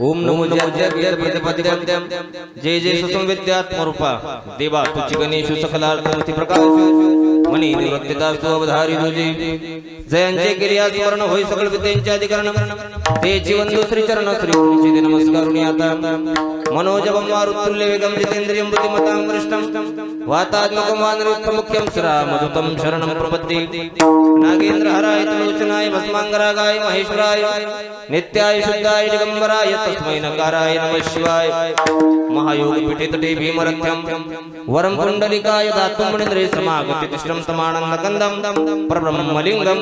ओम नमो प्रतिपद्यम जय जय सुसंविद्यात्मरूपा देवा तुझी गणेश सकलार्थमूर्ती प्रकाश मनी निवृत्तिता स्वधारी तुझी जयांचे क्रिया सुवर्ण होई सकल विद्यांचे अधिकरण ते जीवन दुसरी चरण श्री गुरुची नमस्कारुणी आता मनोजवं मारुतुल्य वेगं जितेंद्रियं बुद्धिमतां वरिष्ठं वातात्मकं वानरोत्तम मुख्यं श्रीरामदूतं शरणं प्रपद्ये नागेंद्रहराय त्रिलोचनाय भस्मांगरागाय महेश्वराय नित्याय शुद्धाय दिगंबराय तस्मै नकाराय नमः शिवाय महायोग पीठे तटे भीमरथ्यं वरं कुंडलिकाय दातुं मणिन्द्रे समागति तिष्ठं समानन्दकन्दं परब्रह्मलिंगं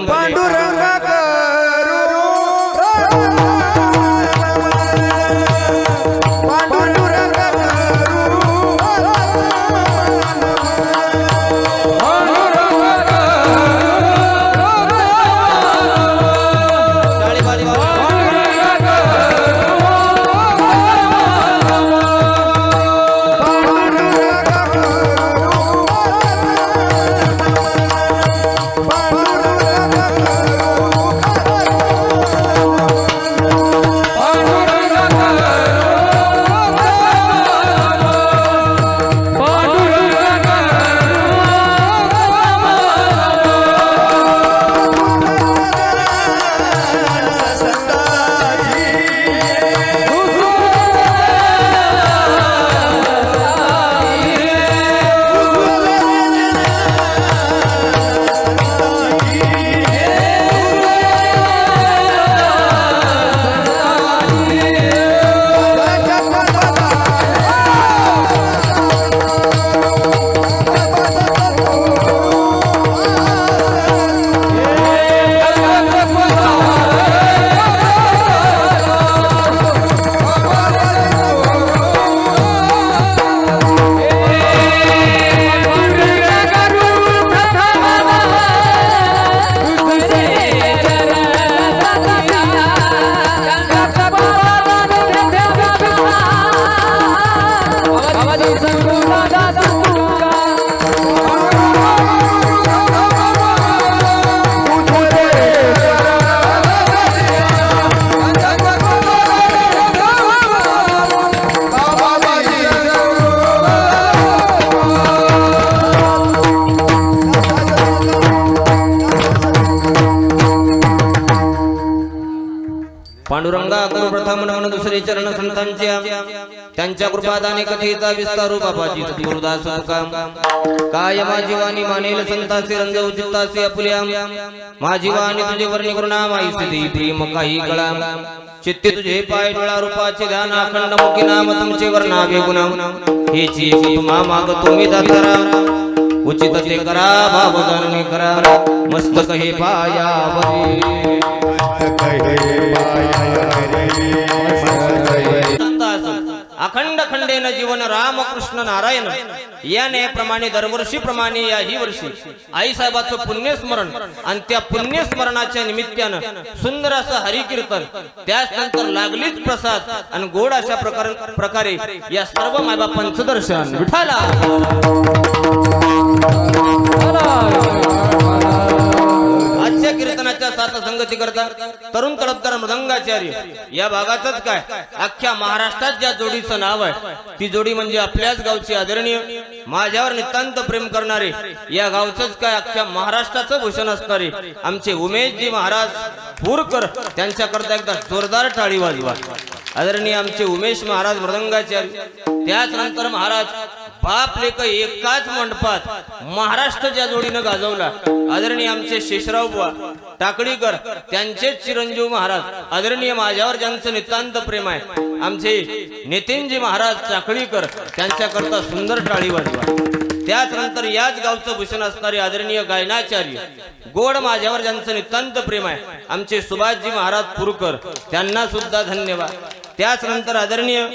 पांडुरंगा गुरु प्रथम नवन दुसरे चरण संतांच्या त्यांच्या कृपादाने कथेचा विस्तारू बाबाजी सद्गुरुदास काय माझी वाणी मानेल संतासी रंजव चित्तासी अपुल्या माझी वाणी तुझे वर्णी गुरुनाम आई सिद्धी प्रेम काही कळा चित्ते तुझे पाय डोळा रूपाचे ध्यान अखंड मुखी नाम तुमचे वर्णावे गुण हेची तुम्हा माग तुम्ही दातारा उचित ते करा भाव जाणणे करा मस्तक हे पायावरी अखंड खंडेन जीवन राम कृष्ण नारायण या नेप्रमाणे दरवर्षी प्रमाणे याही वर्षी आई साहेबाचं पुण्यस्मरण आणि त्या पुण्यस्मरणाच्या निमित्तानं सुंदर असं हरिकीर्तन त्यानंतर लागलीच प्रसाद आणि गोड अशा प्रकारे या सर्व मायबापांचं दर्शन विठाला आजच्या कीर्तनाच्या साथ संगती करता तरुण तडपदार मृदंगाचार्य या भागातच काय अख्ख्या महाराष्ट्रात ज्या जोडीचं नाव आहे ती जोडी म्हणजे आपल्याच गावची आदरणीय माझ्यावर नितांत प्रेम करणारे या गावचंच काय अख्ख्या महाराष्ट्राचं भूषण असणारे आमचे उमेशजी महाराज पूरकर त्यांच्याकरता एकदा जोरदार टाळी वाजवा आदरणीय आमचे उमेश महाराज मृदंगाचार्य त्याच नंतर महाराज बाप लेक एकाच मंडपात महाराष्ट्र ज्या जोडीनं गाजवला आदरणीय आमचे शेषराव बुवा टाकडीकर त्यांचेच चिरंजीव महाराज आदरणीय माझ्यावर ज्यांचं नितांत प्रेम आहे आमचे नितीनजी महाराज टाकडीकर त्यांच्याकरता सुंदर टाळी वाजवा त्याच नंतर याच गावचं भूषण असणारे आदरणीय गायनाचार्य गोड माझ्यावर ज्यांचं नितांत प्रेम आहे आमचे सुभाषजी महाराज पुरकर त्यांना सुद्धा धन्यवाद त्याच नंतर आदरणीय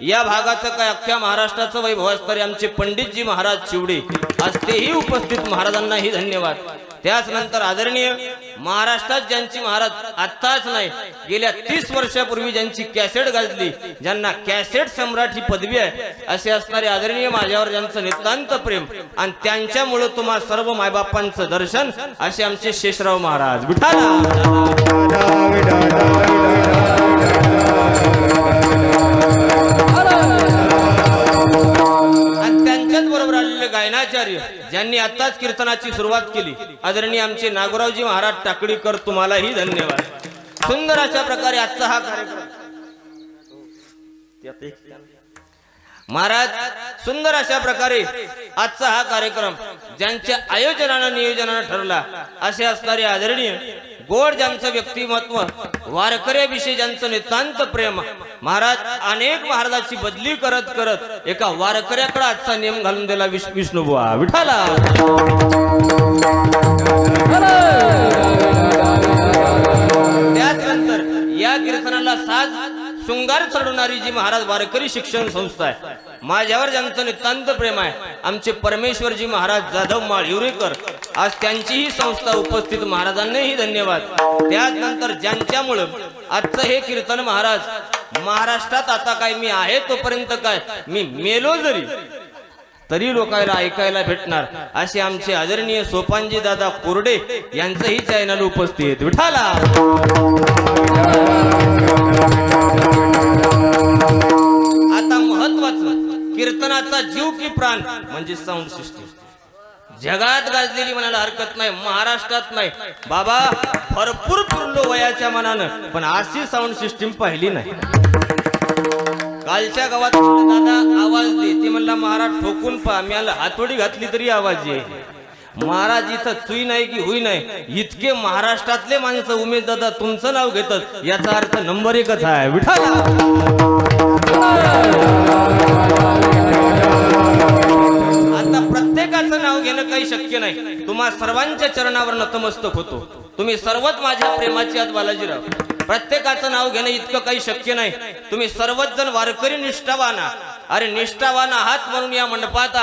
या भागाचं काय अख्ख्या महाराष्ट्राचं वैभव असणारे आमचे पंडितजी महाराज चिवडे आज तेही उपस्थित महाराजांनाही धन्यवाद त्याच नंतर आदरणीय महाराष्ट्रात ज्यांची महाराज आत्ताच नाही गेल्या 30 वर्षापूर्वी ज्यांची कॅसेट गाजली ज्यांना कॅसेट सम्राट ही पदवी आहे असे असणारे आदरणीय माझ्यावर ज्यांचं नितांत प्रेम आणि त्यांच्यामुळे तुम्हा सर्व मायबापांचं दर्शन असे आमचे शेषराव महाराज विठाला ज्यांनी आताच कीर्तनाची सुरुवात केली, आदरणीय आमचे नागोरावजी महाराज टाकडीकर, तुम्हालाही धन्यवाद. सुंदर अशा प्रकारे आजचा हा कार्यक्रम महाराज, सुंदर अशा प्रकारे आजचा हा कार्यक्रम ज्यांच्या आयोजनानं नियोजनानं ठरला असे असणारे आदरणीय गोड ज्यांचं व्यक्तिमत्व, वारकऱ्याविषयी ज्यांचं नितांत प्रेम, महाराज अनेक महाराजाची बदली करत करत एका वारकऱ्याकडे आजचा नियम घालून दिला विष्णुबुवा विठाला. त्याचनंतर या कीर्तनाला साज शृंगार चढवणारी जी महाराज वारकरी शिक्षण संस्था आहे, माझ्यावर ज्यांचं नितांत प्रेम आहे, आमचे परमेश्वरजी महाराज जाधव माळयुरेकर, आज त्यांचीही संस्था उपस्थित, महाराजांनाही धन्यवाद. त्यानंतर ज्यांच्यामुळे आजचं हे कीर्तन महाराज महाराष्ट्रात आता काय मी आहे तोपर्यंत काय मी मेलो जरी तरी लोकांना ऐकायला भेटणार असे आमचे आदरणीय सोपानजी दादा कोरडे यांचंही चॅनल उपस्थित विठाला. आता महत्वाचं कीर्तनाचा जीव की प्राण म्हणजे साऊंड सिस्टीम. जगात गाजलेली म्हणायला हरकत नाही, महाराष्ट्रात नाही बाबा, भरपूर फिरलो वयाच्या मनानं, पण अशी साऊंड सिस्टीम पाहिली नाही. कालच्या गावात दादा आवाज दे ते म्हणला, महाराज ठोकून पहा, मी हातोडी घातली तरी आवाज ये. महाराज इथं चुई नाही की हुई नाही, इतके महाराष्ट्रातले माणसं उमेश दादा तुमचं नाव घेतात, याचा अर्थ नंबर एकच आहे विठाला. आता प्रत्येकाचं नाव घेणं काही शक्य नाही, तुम्हा सर्वांच्या चरणावर नतमस्तक होतो. तुम्ही सर्वच माझ्या प्रेमाचे आहात बालाजीराव. प्रत्येकाचं नाव घेणं इतकं काही शक्य नाही. तुम्ही सर्वच जण वारकरी निष्ठावान, अरे निष्ठावान आहात म्हणून या मंडपात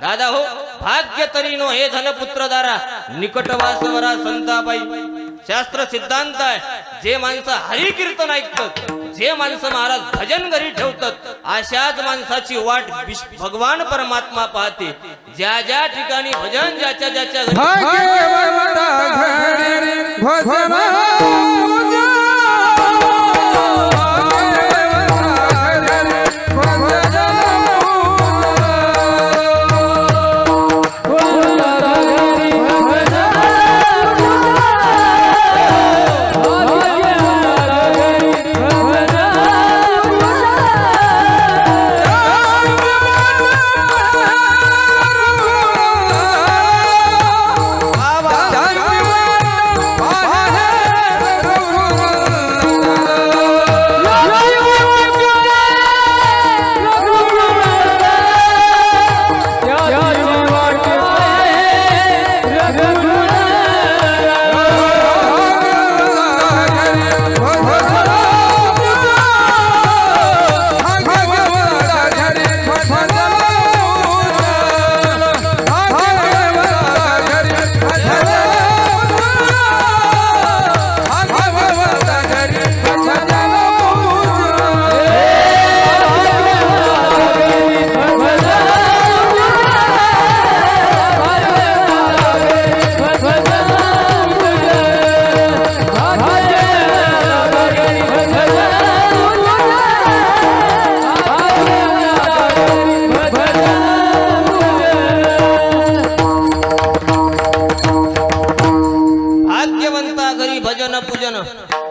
दादा हो भाग्य तरी नो हे धनपुत्र दारा निकटवासवरा संताबाई. शास्त्र सिद्धांत आहे, जे माणसं हरी कीर्तन ऐकतात, जे माणसं महाराज भजन घरी ठेवतात, अशाच माणसाची वाट भगवान परमात्मा पाहते. ज्या ज्या ठिकाणी भजन ज्याच्या ज्याच्या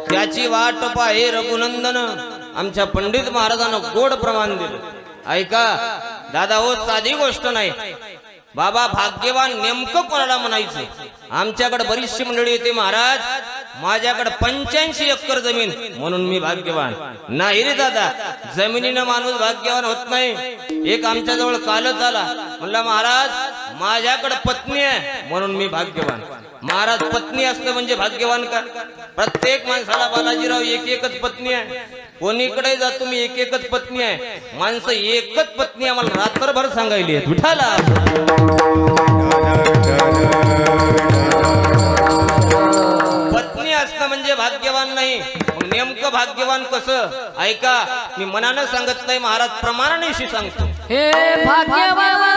त्याची वाट पाहे रघुनंदन. आमच्या पंडित महाराजांना गोड प्रमाण दिलं. ऐका दादा हो, साधी गोष्ट नाही बाबा. भाग्यवान नेमकं कोणाला म्हणायचं? आमच्याकडे बरीचशी मंडळी येते, महाराज माझ्याकडे 85 एकर जमीन म्हणून मी भाग्यवान नाही रे दादा. जमिनीनं माणूस भाग्यवान होत नाही. एक आमच्या जवळ कालच आला, म्हणला महाराज माझ्याकडे पत्नी आहे म्हणून मी भाग्यवान. महाराज पत्नी असतं म्हणजे भाग्यवान का? प्रत्येक माणसाला बालाजीराव एक एकच पत्नी आहे. कोणीकडे जा तुम्ही एक एकच पत्नी आहे. माणसं एकच पत्नी आम्हाला रात्रभर सांगायली आहे विठाला. पत्नी असणं म्हणजे भाग्यवान नाही. मग नेमकं भाग्यवान कसं? ऐका, मी मनानं सांगत नाही, महाराज प्रमाणानेशी सांगतो. हे भाग्यवान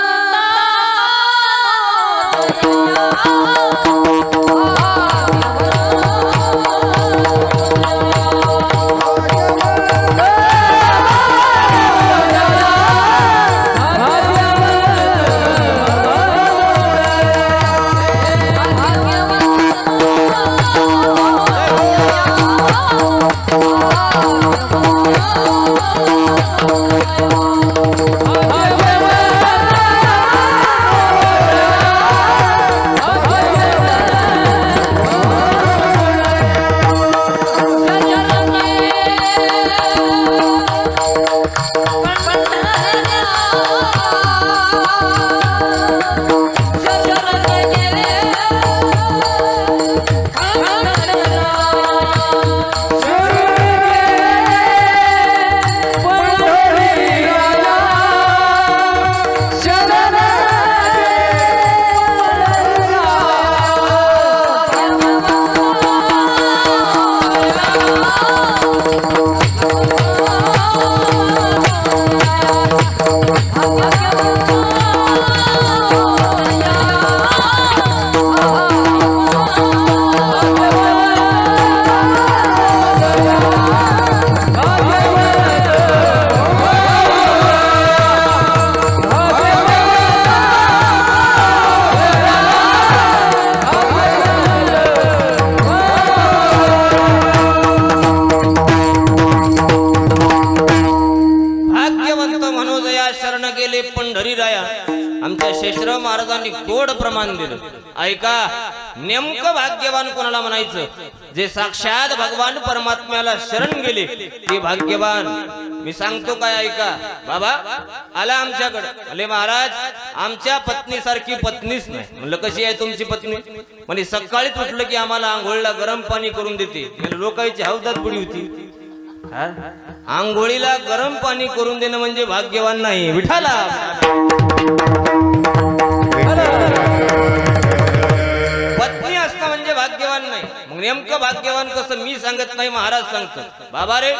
गेले पंढरी राया आमच्या शेषराव महाराजांनी गोड प्रमाण दिलं. ऐका, नेमकं भाग्यवान कोणाला म्हणायचं? जे साक्षात भगवान परमात्म्याला शरण गेले ते भाग्यवान. मी सांगतो काय, ऐका. बाबा आला आमच्याकडे, अले महाराज आमच्या पत्नी सारखी पत्नीच नाही. म्हणलं कशी आहे तुमची पत्नी? म्हणजे सकाळीच उठलं की आम्हाला आंघोळीला गरम पाणी करून देते. लोकांची हौदात बुडी होती. आंघोळीला गरम पाणी करून देणं म्हणजे भाग्यवान नाही. विठाला पत्नी असणं म्हणजे भाग्यवान नाही. मग नेमकं भाग्यवान कसं? मी सांगत नाही, महाराज सांगतात. बाबा रे,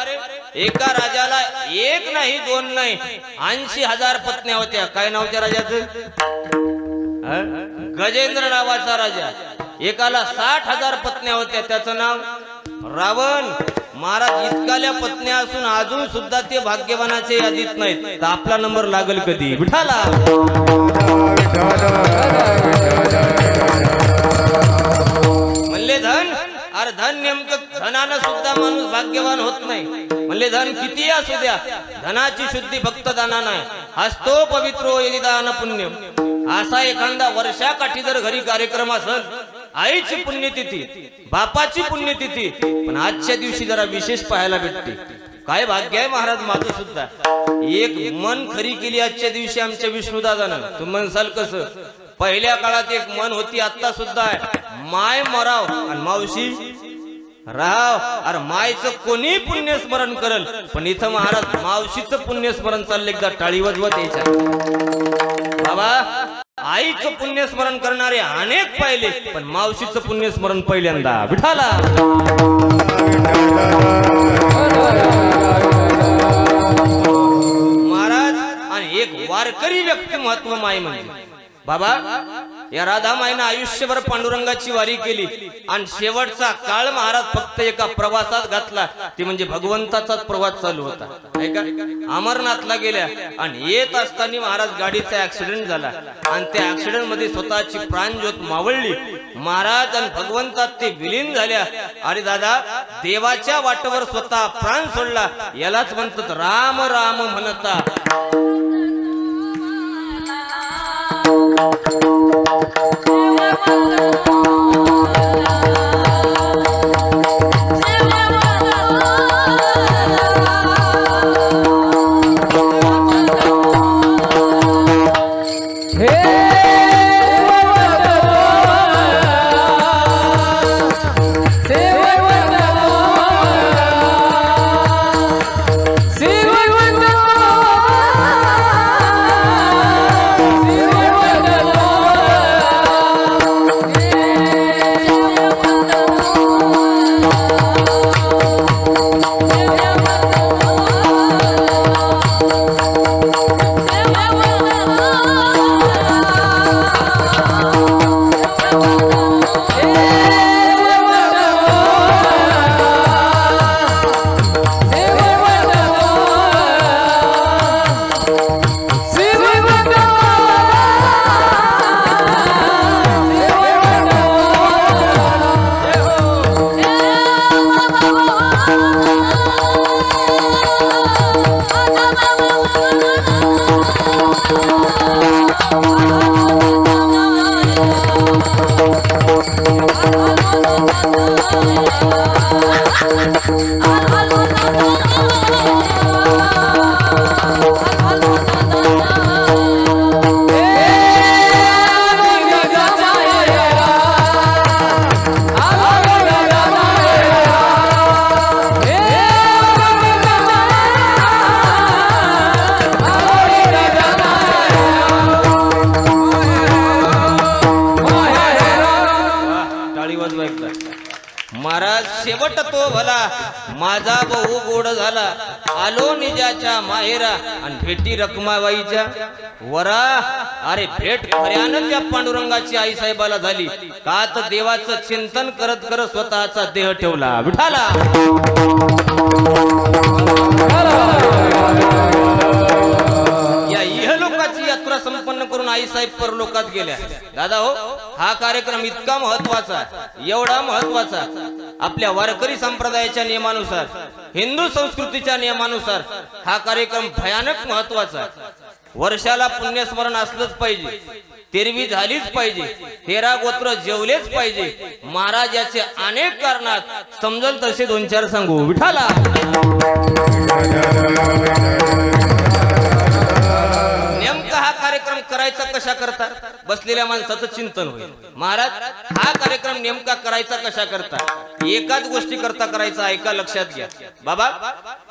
एका राजाला एक नाही दोन नाही 80,000 पत्न्या होत्या. काय नाव त्या राजाचं? गजेंद्र नावाचा राजा. एकाला 60,000 पत्न्या होत्या. त्याचं नाव रावण. महाराज इतकाल्या पत्न्या असून अजून सुद्धा ते भाग्यवानाचे यादीत नाहीत. तर आपला नंबर लागल कधी? विठाला म्हणले धन, अरे धन नेमकं धनानं सुद्धा माणूस भाग्यवान होत नाही. म्हणले धन किती असू द्या, धनाची शुद्धी फक्त दाना नाही. हस्तो पवित्रो यदि दान पुण्य. असा एखादा वर्षाकाठी जर घरी कार्यक्रम असेल, आईची पुण्यतिथी, बापाची पुण्यतिथी, पण आजच्या दिवशी जरा विशेष पाहायला भेटते. काय भाग्य आहे महाराज माझं सुद्धा. एक मन खरी केली आजच्या दिवशी आमच्या विष्णुदादानं. तुम्ही म्हणसाल कसं? पहिल्या काळात एक मन होती, आता सुद्धा आहे. माय मराव आणि मावशी राव. अरे मायचं कोणी पुण्यस्मरण करल, पण इथं महाराज मावशीचं पुण्यस्मरण चाललं. एकदा टाळी वाजवत यायच्या. बाबा आईचं पुण्यस्मरण करणारे अनेक पाहिले, पण मावशीचं पुण्यस्मरण पहिल्यांदा. विठाला महाराज. आणि एक वारकरी व्यक्तिमत्व माय म्हणजे. बाबा या राधा माईनं आयुष्यभर पांडुरंगाची वारी केली आणि शेवटचा काळ महाराज फक्त एका प्रवासात घातला. ते म्हणजे भगवंताचाच प्रवास चालू होता. ऐका, अमरनाथला गेल्या आणि येत असताना महाराज गाडीचा ऍक्सिडेंट झाला आणि त्या ऍक्सिडेंट मध्ये स्वतःची प्राणज्योत मावळली. महाराज आणि भगवंतात ते विलीन झाल्या. अरे दादा, देवाच्या वाटेवर स्वतः प्राण सोडला. यालाच म्हणतात राम राम म्हणता. महाराज शेवट तो भला माझा बहु गोड झाला. आलो निजाच्या माहेरा आणि भेटी रखमाबाईच्या वरा. अरे भेट खऱ्यानं त्या पांडुरंगाची आई साहेबाला झाली. का तर देवाचं चिंतन करत करत स्वतःचा देह ठेवला. विठाला या इहलोकाची यात्रा संपन्न करून आई साहेब परलोकात गेल्या. दादा हो, हा कार्यक्रम इतका महत्वाचा, एवढा महत्वाचा, आपल्या वारकरी संप्रदायाच्या नियमानुसार, हिंदू संस्कृतीच्या नियमानुसार हा कार्यक्रम भयानक महत्वाचा. वर्षाला पुण्यस्मरण असलंच पाहिजे, तेरवी झालीच पाहिजे, 13 गोत्र जेवलेच पाहिजे. महाराज याचे अनेक कारणात समजल तसे 2-4 सांगू. विठाला नेमका हा कार्यक्रम करायचा कशा करता, बसलेल्या माणसाचं चिंतन होईल. महाराज हा कार्यक्रम नेमका करायचा कशा करता, एकाच गोष्टी करता करायचा. ऐका, लक्षात घ्या बाबा,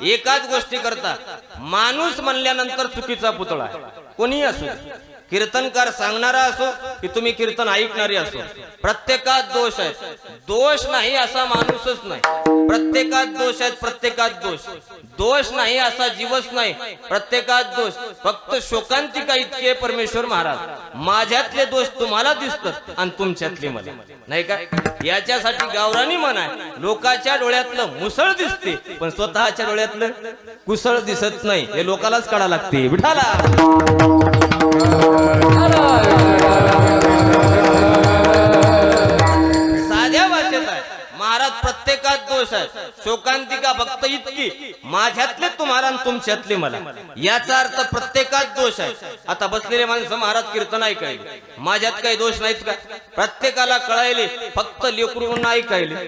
एकाच गोष्टी करता. माणूस म्हणल्यानंतर चुकीचा पुतळा कोणी असो, कीर्तनकार सांगणारा असो की तुम्ही कीर्तन ऐकणारे असो, प्रत्येकात दोष आहे. दोष नाही असा माणूसच नाही, प्रत्येकात दोष आहेत, प्रत्येकात दोष. दोष नाही असा जीवच नाही, प्रत्येकात दोष. फक्त शोकांतिका इतके परमेश्वर महाराज, माझ्यातले दोष तुम्हाला दिसतात आणि तुमच्यातले मला नाही का. याच्यासाठी गावरानी म्हण आहे, लोकांच्या डोळ्यातलं मुसळ दिसते पण स्वतःच्या डोळ्यातलं कुसळ दिसत नाही. हे लोकांनाच कळा लागते. विठाला साध्या भाषेत आहे महाराज, प्रत्येकात दोष आहे. शोकांतिका फक्त इतकी, माझ्यातले तुम्हाला आणि तुमच्यातले मला. याचा अर्थ प्रत्येकात दोष आहे. आता बसलेले माणसं महाराज कीर्तन ऐकायले, माझ्यात काही दोष नाहीत का? प्रत्येकाला कळायले, फक्त लेकरून ऐकायले.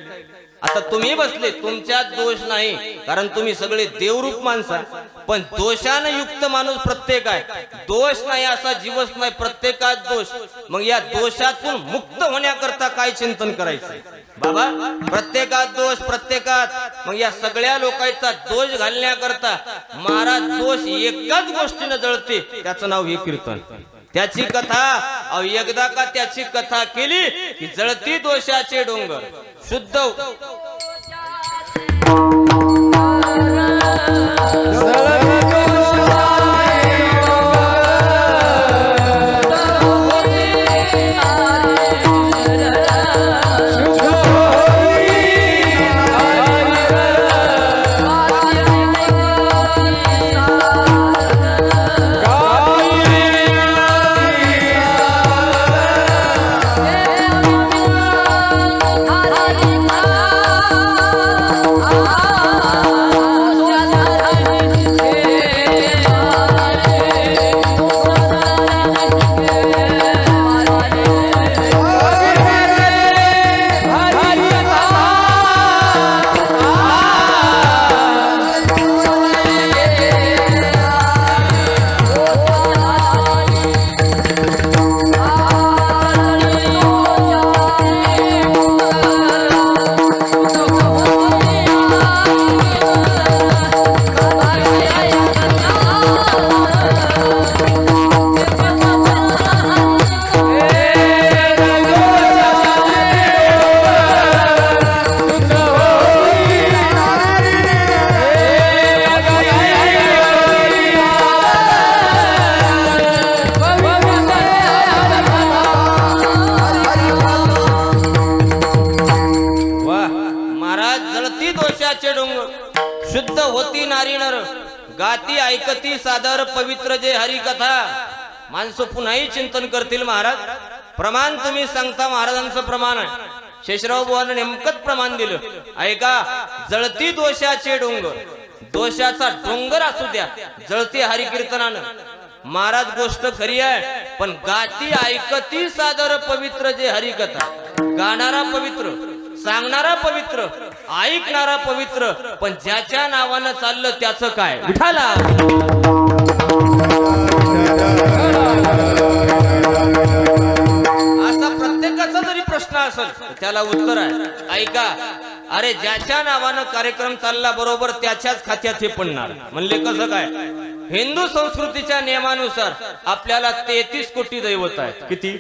आता तुम्ही बसले, तुमच्यात दोष नाही, कारण तुम्ही सगळे देवरूप माणसा. पण दोषानं युक्त माणूस प्रत्येक आहे. दोष नाही असा जीवच नाही, प्रत्येकात दोष. मग या दोषातून मुक्त होण्याकरता काय चिंतन करायचं बाबा? प्रत्येकात दोष, प्रत्येकात. मग या सगळ्या लोकांचा दोष घालण्याकरता महाराज दोष एकाच गोष्टीनं जळते, त्याचं नाव हे कीर्तन. त्याची कथा एकदा का त्याची कथा केली की जळती दोषाचे डोंगर. शुद्ध शुद्ध होती नारी नर, गाती ऐकती सादर पवित्र जे हरी कथा. माणसं पुन्हाही चिंतन करतील महाराज. प्रमाण तुम्ही सांगता महाराजांचं प्रमाण आहे. शेषराव बुवानं नेमकंच प्रमाण दिलं. ऐका, जळती दोषाचे डोंगर, दोषाचा डोंगर असू द्या, जळती हरी कीर्तनानं. महाराज गोष्ट खरी आहे, पण गाती ऐकती सादर पवित्र जे हरी कथा. गाणारा पवित्र, सांगणारा पवित्र, ऐकणारा पवित्र, पण ज्याच्या नावानं चाललं त्याचं काय? विठाला असा प्रत्येकाचा जरी प्रश्न असेल त्याला उत्तर आहे. ऐका, अरे ज्याच्या नावानं कार्यक्रम चालला बरोबर त्याच्याच खात्यात हे पडणार. म्हणले कसं काय? हिंदू संस्कृतीच्या नियमानुसार आपल्याला 33 कोटी दैवत आहेत. किती?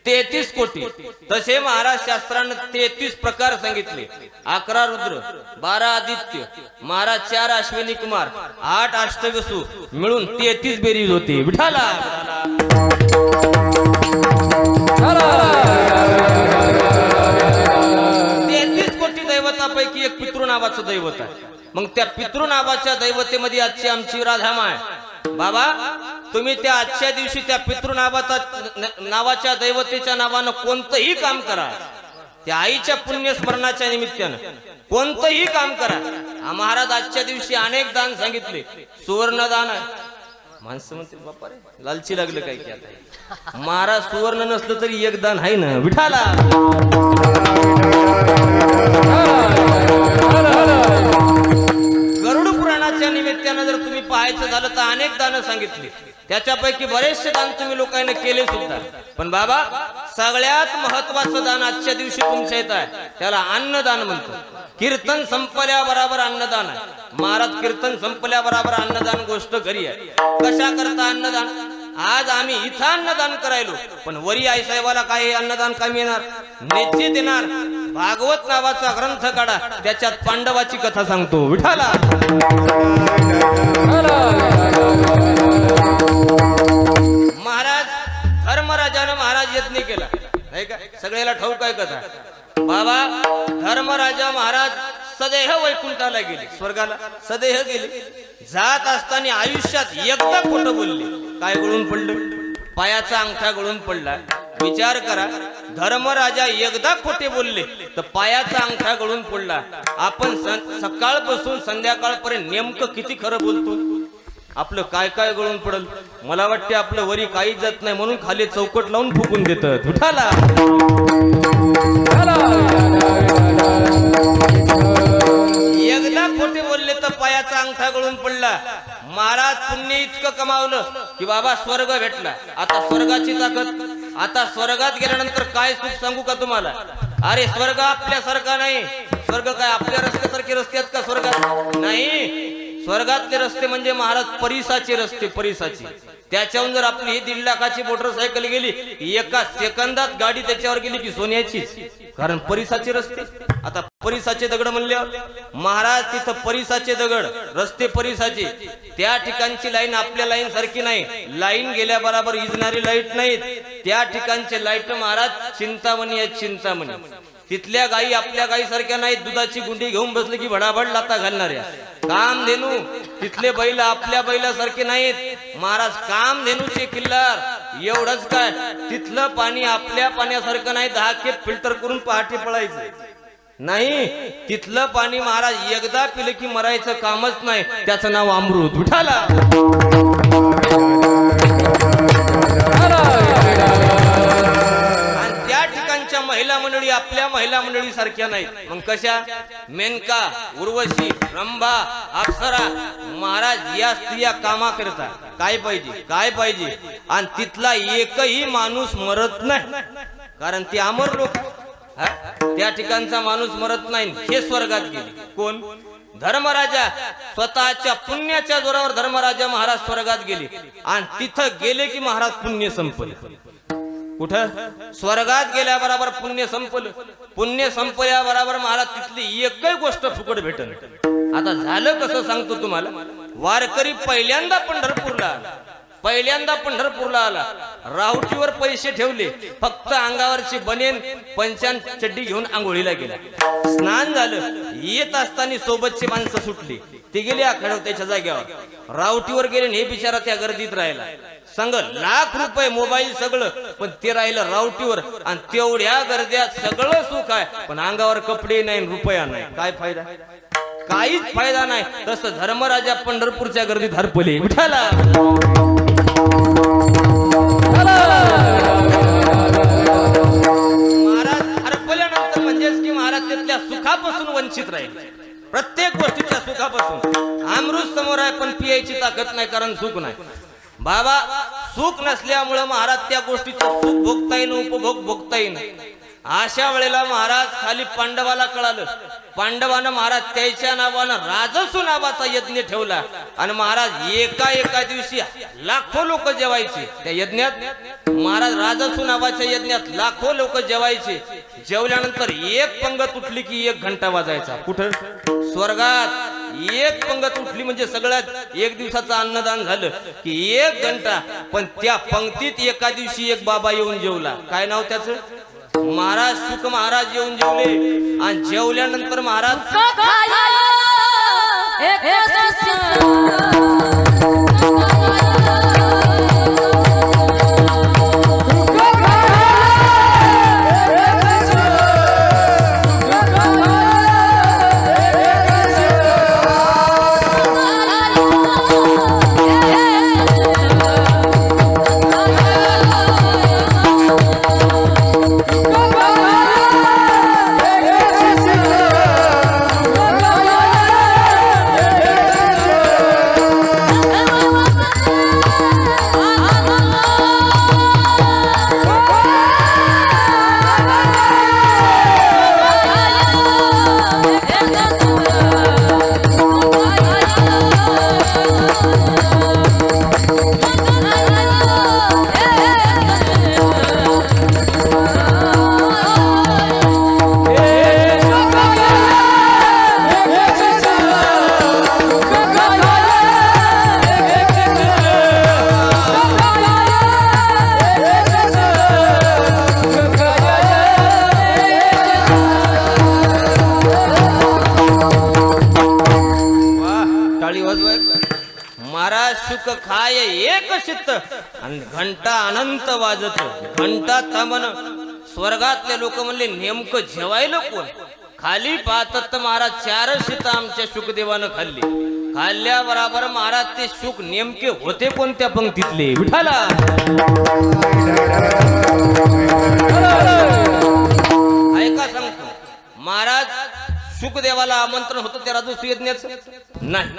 33 कोटी. तसे महाराज शास्त्रानं 33 प्रकार सांगितले. 11 रुद्र, 12 आदित्य, महाराज 4 अश्विनी कुमार, 8 अष्टवसु मिळून 33 बेरीज होती. विठाला 33 कोटी दैवतापैकी एक पितृ नावाचं दैवत आहे. मग त्या पितृ नावाच्या दैवतेमध्ये आजची आमची राधामा आहे. बाबा, तुम्ही त्या आजच्या दिवशी त्या पितृ नावाच्या दैवतेच्या नावानं कोणतंही काम करा, त्या आईच्या पुण्यस्मरणाच्या निमित्तानं कोणतंही काम करा. महाराज आजच्या दिवशी अनेक दान सांगितले. सुवर्ण दान आहे, माणसं म्हणते बापा रे लालची लागलं काय की आता महाराज सुवर्ण नसलं तरी एक दान आहे ना विठाला. गरुड पुराणाच्या निमित्तानं जर तुम्ही पाहायचं झालं तर अनेक दानं सांगितली, त्याच्यापैकी बरेचसे दान तुम्ही लोकांनी केले सुद्धा. पण बाबा सगळ्यात महत्वाचं दान आजच्या दिवशी तुमच्या येत आहे, त्याला अन्नदान म्हणतो. कीर्तन संपल्या बरोबर अन्नदान आहे. महाराज कीर्तन संपल्या बरोबर अन्नदान गोष्ट घरी आहे. कशा करता अन्नदान? आज आम्ही इथं अन्नदान करायलो, पण वरी आई साहेबाला काही अन्नदान कमी येणार निश्चित येणार. भागवत नावाचा ग्रंथ काढा, त्याच्यात पांडवाची कथा सांगतो विठाला. महाराज धर्मराजानं महाराज यज्ञ केला नाही का, सगळ्याला ठाऊक आहे कथा. बाबा धर्मराजा महाराज सदेह वैकुंठाला गेले, स्वर्गाला सदेह गेले. जात असताना आयुष्यात एकदा खोटं बोलले, काय गळून पडलं? पायाचा अंगठा गळून पडला. विचार करा, धर्मराजा एकदा खोटे बोलले तर पायाचा अंगठा गळून पडला. आपण सकाळपासून संध्याकाळपर्यंत नेमकं किती खरं बोलतो? आपलं काय काय गळून पडल? मला वाटते आपलं वरी काहीच जात नाही म्हणून खाली चौकट लावून फुकून देतात उठाला. एकदा खोटे बोलले तर पायाचा अंगठा गळून पडला. महाराज पुण्य इतकं कमावलं की बाबा स्वर्ग भेटला. आता स्वर्गाची ताकद. आता स्वर्गात गेल्यानंतर काय सुख सांगू का तुम्हाला? अरे स्वर्ग आपल्यासारखा नाही. स्वर्ग काय आपल्या रस्त्यासारखे रस्ते आहेत का स्वर्गात? नाही. स्वर्गातले रस्ते म्हणजे महाराज परिसाचे रस्ते, परिसाचे. त्याच्याहून जर आपली ही 1.5 लाखाची मोटरसायकल गेली, एका सेकंदात गाडी त्याच्यावर गेली की सोन्याचीच, कारण परिसाचे रस्ते. आता परिसाचे दगड म्हणल्यावर महाराज तिथं परिसाचे दगड, रस्ते परिसाचे. त्या ठिकाणची लाईन आपल्या लाईन सारखी नाही. लाईन गेल्या बरोबर इजणारी लाईट नाहीत. त्या ठिकाणचे लाईट महाराज चिंतामणी आहेत, चिंतामणी. तिथल्या गायी आपल्या गायी सारख्या नाहीत, दुधाची गुंडी घेऊन बसले की भडाभड लाता घालणाऱ्या. कामधेनू तिथले बैल आपल्या बैलासारखे नाहीत. महाराज कामधेनूचे किल्लार. एवढंच काय, तिथलं पाणी आपल्या पाण्यासारखं नाही. 10 खेप फिल्टर करून पहाटे पळायचं नाही. तिथलं पाणी महाराज एकदा पिलं की मरायचं कामच नाही. त्याचं नाव अमृत उठाला. महिला मंडळी आपल्या महिला मंडळी सारख्या नाहीत. मग कशा? मेनका, उर्वशी, रंभा, अप्सरा. महाराज या स्त्रिया कामा करता. काय पाहिजे? काय पाहिजे? आणि तिथला एकही माणूस मरत नाही, कारण ते अमर लोक. त्या ठिकाणचा माणूस मरत नाही. हे स्वर्गात गेले. कोण? धर्मराजा. स्वतःच्या पुण्याच्या जोरावर धर्मराजा महाराज स्वर्गात गेले. आणि तिथं गेले की महाराज पुण्य संपले. कुठं? स्वर्गात गेल्या बरोबर पुण्य संपलं. पुण्य संपल्या बरोबर महाराज तिथली एकही गोष्ट फुकट भेटल. आता झालं कसं सांगतो तुम्हाला. वारकरी पहिल्यांदा पंढरपूरला आला. पहिल्यांदा पंढरपूरला आला. राहुटीवर पैसे ठेवले, फक्त अंगावरची बनेन पंचान चड्डी घेऊन आंघोळीला गेला. स्नान झालं. येत असताना सोबतची माणसं सुटली. ते गेले आखडव त्याच्या जाग्यावर. राहुटीवर गेले. हे बिचारा त्या गर्दीत राहिला. संग लाख रुपये, मोबाईल, सगळं, पण ते राहिलं रावटीवर. आणि तेवढ्या गर्द्यात सगळं सुख आहे, पण अंगावर कपडे नाही, रुपया नाही. काय फायदा? काहीच फायदा नाही. तसं धर्मराजा पंढरपूरच्या गर्दीत हरपले उठाला. महाराज हरपल्यानंतर म्हणजेच की महाराज तिथल्या सुखापासून वंचित राहिले. प्रत्येक गोष्टीच्या सुखापासून. अमृत समोर आहे पण पियायची ताकद नाही, कारण सुख नाही. बाबा सुख नसल्यामुळे महाराज त्या गोष्टीचं सुख भोगता येईन, उपभोग भोगता येईन. अशा वेळेला महाराज खाली पांडवाला कळालं. पांडवानं महाराज त्याच्या नावानं राजसू नावाचा यज्ञ ठेवला. आणि महाराज एका दिवशी लाखो लोक जेवायचे त्या यज्ञात. महाराज राजसू नावाच्या यज्ञात लाखो लोक जेवायचे. जेवल्यानंतर एक पंगत उठली की 1 घंटा वाजायचा. कुठं? स्वर्गात. एक पंगत उठली म्हणजे सगळ्यात 1 दिवसाचं अन्नदान झालं की 1 घंटा. पण त्या पंक्तीत एका दिवशी एक बाबा येऊन जेवला. काय नाव त्याचं? महाराज शुक महाराज येऊन जेवले. आणि जेवल्यानंतर महाराज सुख खाय एक चित्त आणि घंटा अनंत वाजत घंटा थांबन. स्वर्गातले लोक म्हणले नेमकं जेवायला कोण? खाली पाहतात तर महाराज 4 शीत आमच्या सुखदेवानं खाल्ली. खाल्ल्या बरोबर महाराज ते सुख नेमके होते कोणत्या पंक्तीतले? विठाला ऐका सांगतो महाराज. सुखदेवाला आमंत्रण होतं त्या राजूश्री यज्ञाचं नाही.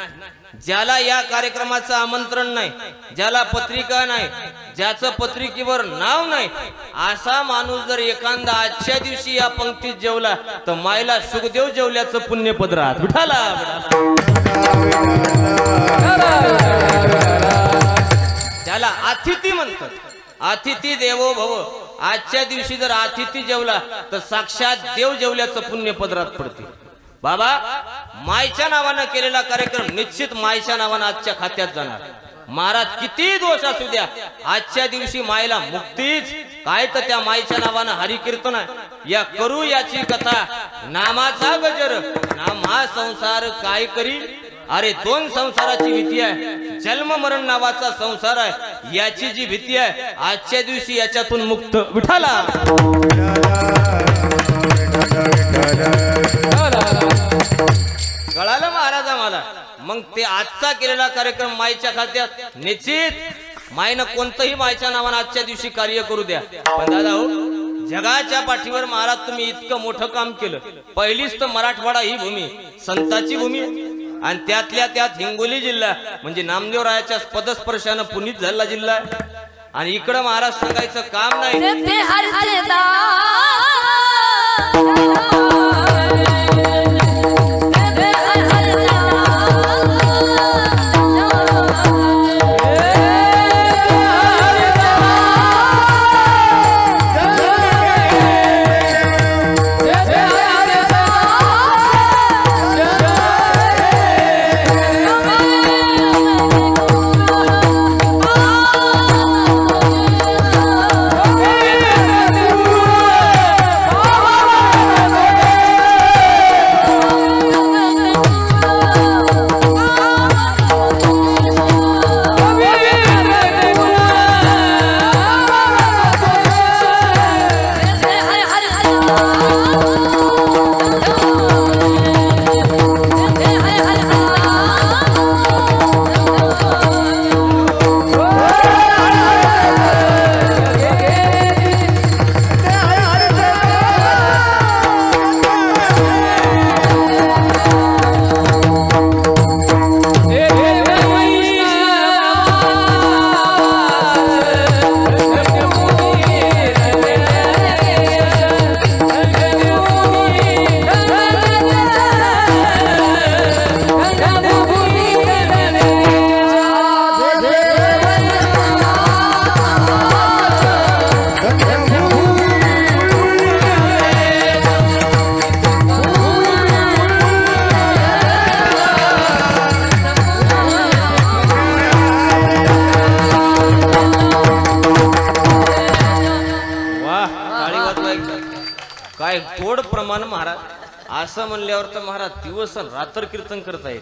ज्याला या कार्यक्रमाचं आमंत्रण नाही, ज्याला पत्रिका नाही, ज्याचं पत्रिकेवर नाव नाही, असा माणूस जर एखादा आजच्या दिवशी या पंक्तीत जेवला तर मायला सुखदेव जेवल्याचं पुण्यपद राहत. विठाला त्याला अतिथी म्हणतात. अतिथी देवो भव. आजच्या दिवशी जर अतिथी जेवला तर साक्षात देव जेवल्याचं पुण्य पदरात पडते. बाबा मायच्या नावानं केलेला कार्यक्रम निश्चित मायच्या नावानं आजच्या खात्यात जाणार. महाराज किती दोष असू द्या, आजच्या दिवशी मायला मुक्तीच. काय तर त्या मायच्या नावानं हरिकीर्तन आहे. या करू याची कथा नामाचा गजर नाम हा संसार काय करी. अरे 2 संसाराची भीती आहे. जन्म मरण नावाचा संसार आहे, याची जी भीती आहे आजच्या दिवशी याच्यातून मुक्त. विठाला कळालं महाराज आम्हाला. मग ते आजचा केलेला कार्यक्रम मायच्या खात्यात निश्चित. मायनं कोणतंही मायच्या नावानं आजच्या दिवशी कार्य करू द्या. पण दादा हो, जगाच्या पाठीवर महाराज तुम्ही इतकं मोठं काम केलं. पहिलीच तर मराठवाडा ही भूमी संताची भूमी आणि त्यातल्या त्यात हिंगोली जिल्हा म्हणजे नामदेवरायाच्या पदस्पर्शानं पुनीत झालेला जिल्हा आहे. आणि इकडं महाराज सांगायचं काम नाही. ते हरचे दार काय गोड प्रमाण महाराज. असं म्हणल्यावर तर महाराज दिवस रात्र कीर्तन करता येत.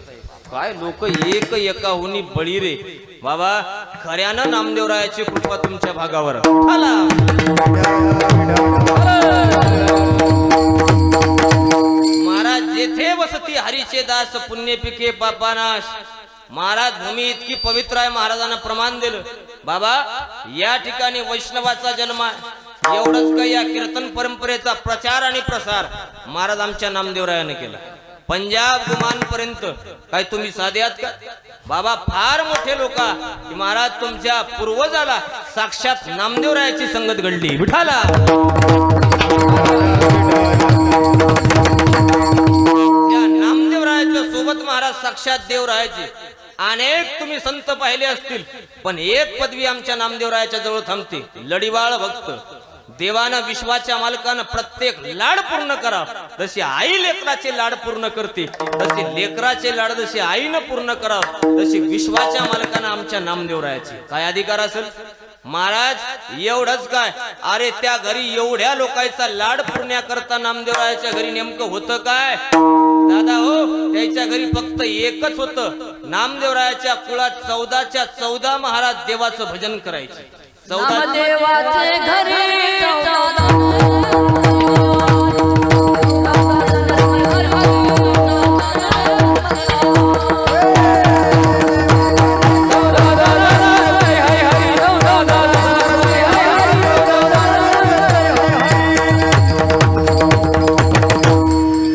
काय लोक एक एकाहुनी बळी रे बाबा. खऱ्यानं नामदेवरायाची कृपा तुमच्या भागावर. महाराज जेथे वसती हरीचे दास पुण्य पिके पापानाश. महाराज भूमी इतकी पवित्र आहे, महाराजांना प्रमाण दिलं. बाबा या ठिकाणी वैष्णवाचा जन्म आहे. एवढंच काय, या कीर्तन परंपरेचा प्रचार आणि प्रसार महाराज आमच्या नामदेवरायाने केला. पंजाब गुमान पर्यंत काय तुम्ही साधे आहात का बाबा? फार मोठे लोक की महाराज तुमच्या पूर्वजाला साक्षात नामदेवरायाची संगत घडली. विठाला त्या नामदेवरायाच्या सोबत महाराज साक्षात देवरायाची अनेक तुम्ही संत पाहिले असतील, पण एक पदवी आमच्या नामदेवरायाच्या जवळ थांबते. लढीवाळ भक्त. देवानं विश्वाच्या मालकानं प्रत्येक लाड पूर्ण करा. जशी आई लेकराचे लाड पूर्ण करते, तसे लेकराचे लाड जशी आईनं पूर्ण करा, तशी विश्वाच्या मालकानं आमच्या नामदेवरायाची काय अधिकार असेल. महाराज एवढंच काय, अरे त्या घरी एवढ्या लोकांचा लाड पुरण्याकरता नामदेवरायाच्या घरी नेमकं होतं काय दादा हो? त्याच्या घरी फक्त एकच होतं, नामदेवरायाच्या कुळात 14च्या 14 महाराज देवाचं भजन करायचे. 14 नामदेवाचे घरी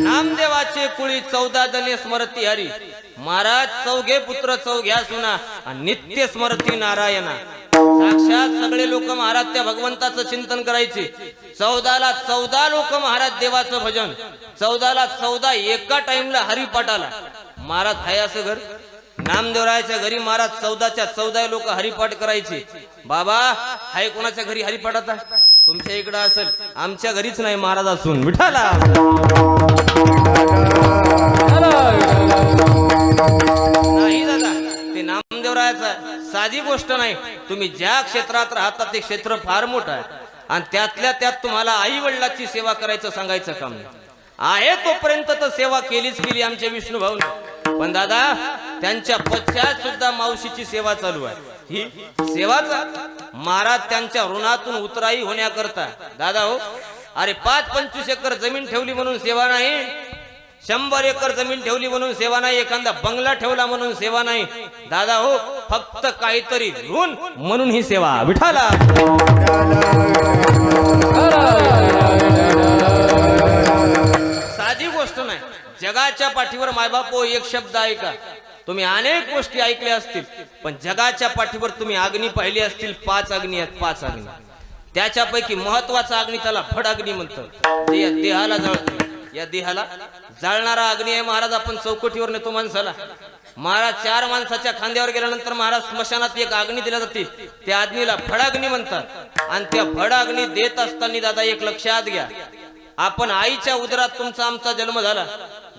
नामदेवाचे कुळी 14 जणे स्मरती हरी. महाराज चौघे पुत्र चौघ्या सुना आणि नित्य स्मरती नारायणा. साक्षात सगळे लोक महाराज त्या भगवंताचं चिंतन करायचे. 14ला 14 लोक महाराज देवाचं भजन, 14ला 14 एका टाइमला हरिपाठाला. महाराज हाय असं घर नामदेवरायाच्या घरी महाराज 14च्या 14 लोक हरिपाठ करायचे. बाबा हाय कोणाच्या घरी हरिपाठ आता? तुमच्या इकडं असेल, आमच्या घरीच नाही महाराज असून विठाला. नाही दादा, ते नामदेवरायाचा साधी गोष्ट नाही. तुम्ही ज्या क्षेत्रात राहता ते क्षेत्र फार मोठं आहे आणि त्यातल्या त्यात तुम्हाला आई वडिलाची सेवा करायचं सांगायचं काम नाही. आहे तोपर्यंत तर सेवा केलीच केली आमच्या विष्णू भाऊने, पण दादा त्यांच्या पश्चात सुद्धा मावशीची सेवा चालू आहे. ही सेवाचा महाराज त्यांच्या ऋणातून उतराई होण्याकरता दादा हो, अरे 5-25 एकर जमीन ठेवली म्हणून सेवा नाही, 100 एकर जमीन ठेवली म्हणून सेवा नाही, एखादा बंगला ठेवला म्हणून सेवा नाही दादा हो. फक्त काहीतरी ऋण म्हणून ही सेवा विठाला. साधी गोष्ट नाही. जगाच्या पाठीवर मायबाप एक शब्द ऐका. तुम्ही अनेक गोष्टी ऐकल्या असतील, पण जगाच्या पाठीवर तुम्ही अग्नी पाहिली असतील. 5 अग्नी आहेत, 5 अग्नी. त्याच्यापैकी महत्वाचा अग्नी त्याला फड अग्नी म्हणतात, जे या देहाला जळतो. या देहाला जाळणारा अग्नी आहे महाराज. आपण चौकटीवर नेतो माणसाला. महाराज 4 माणसाच्या खांद्यावर गेल्यानंतर महाराज स्मशानात एक अग्नी दिल्या जाते, त्या अग्नीला फडाग्नी म्हणतात. आणि त्या फडाग्नी देत असताना दादा एक लक्षात घ्या, आपण आईच्या उदरात तुमचा आमचा जन्म झाला.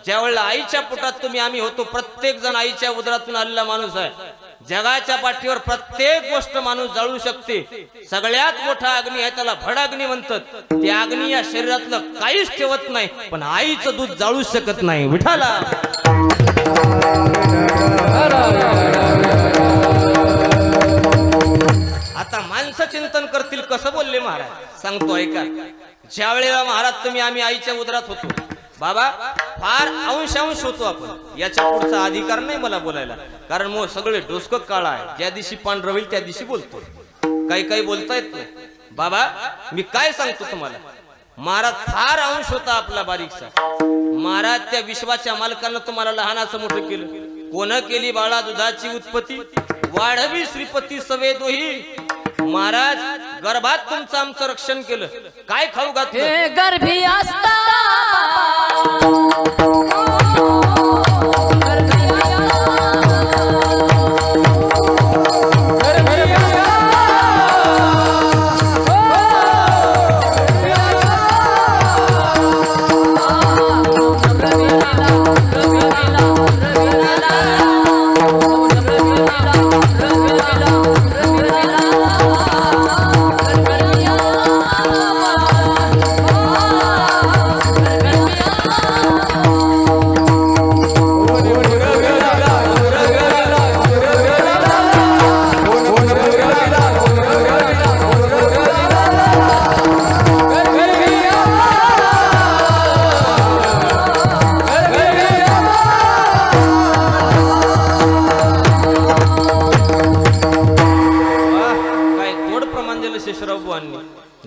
ज्या वेळेला आईच्या पोटात तुम्ही आम्ही होतो, प्रत्येक जण आईच्या उदरातून आलेला माणूस आहे. जगाच्या पाठीवर प्रत्येक गोष्ट माणूस जाळू शकते. सगळ्यात मोठा अग्नी आहे त्याला भडाग्नी म्हणतात. त्या अग्नी या शरीरातलं काहीच ठेवत नाही, पण आईचं दूध जाळू शकत नाही विठाला. आता माणसं चिंतन करतील कसं बोलले महाराज, सांगतो ऐका. ज्या वेळेला महाराज तुम्ही आम्ही आईच्या उदरात होतो बाबा, फार अंश होतो आपण. याच्या पुढचा अधिकार नाही मला बोलायला, कारण मग सगळे डोसकं काळा आहे. ज्या दिवशी पांढरं होईल त्या दिवशी बोलतो. काही बोलता येत नाही बाबा. मी काय सांगतो तुम्हाला, महाराज फार अंश होता आपला बारीकसा. महाराज त्या विश्वाच्या मालकानं तुम्हाला लहानाचं मोठं केलं. कोण केली बाळा दुधाची उत्पत्ती, वाढवी श्रीपती सवेदोही. महाराज गर्भात तुमचं आमचं रक्षण केलं. काय खाऊ घातलं? हे गर्भी असता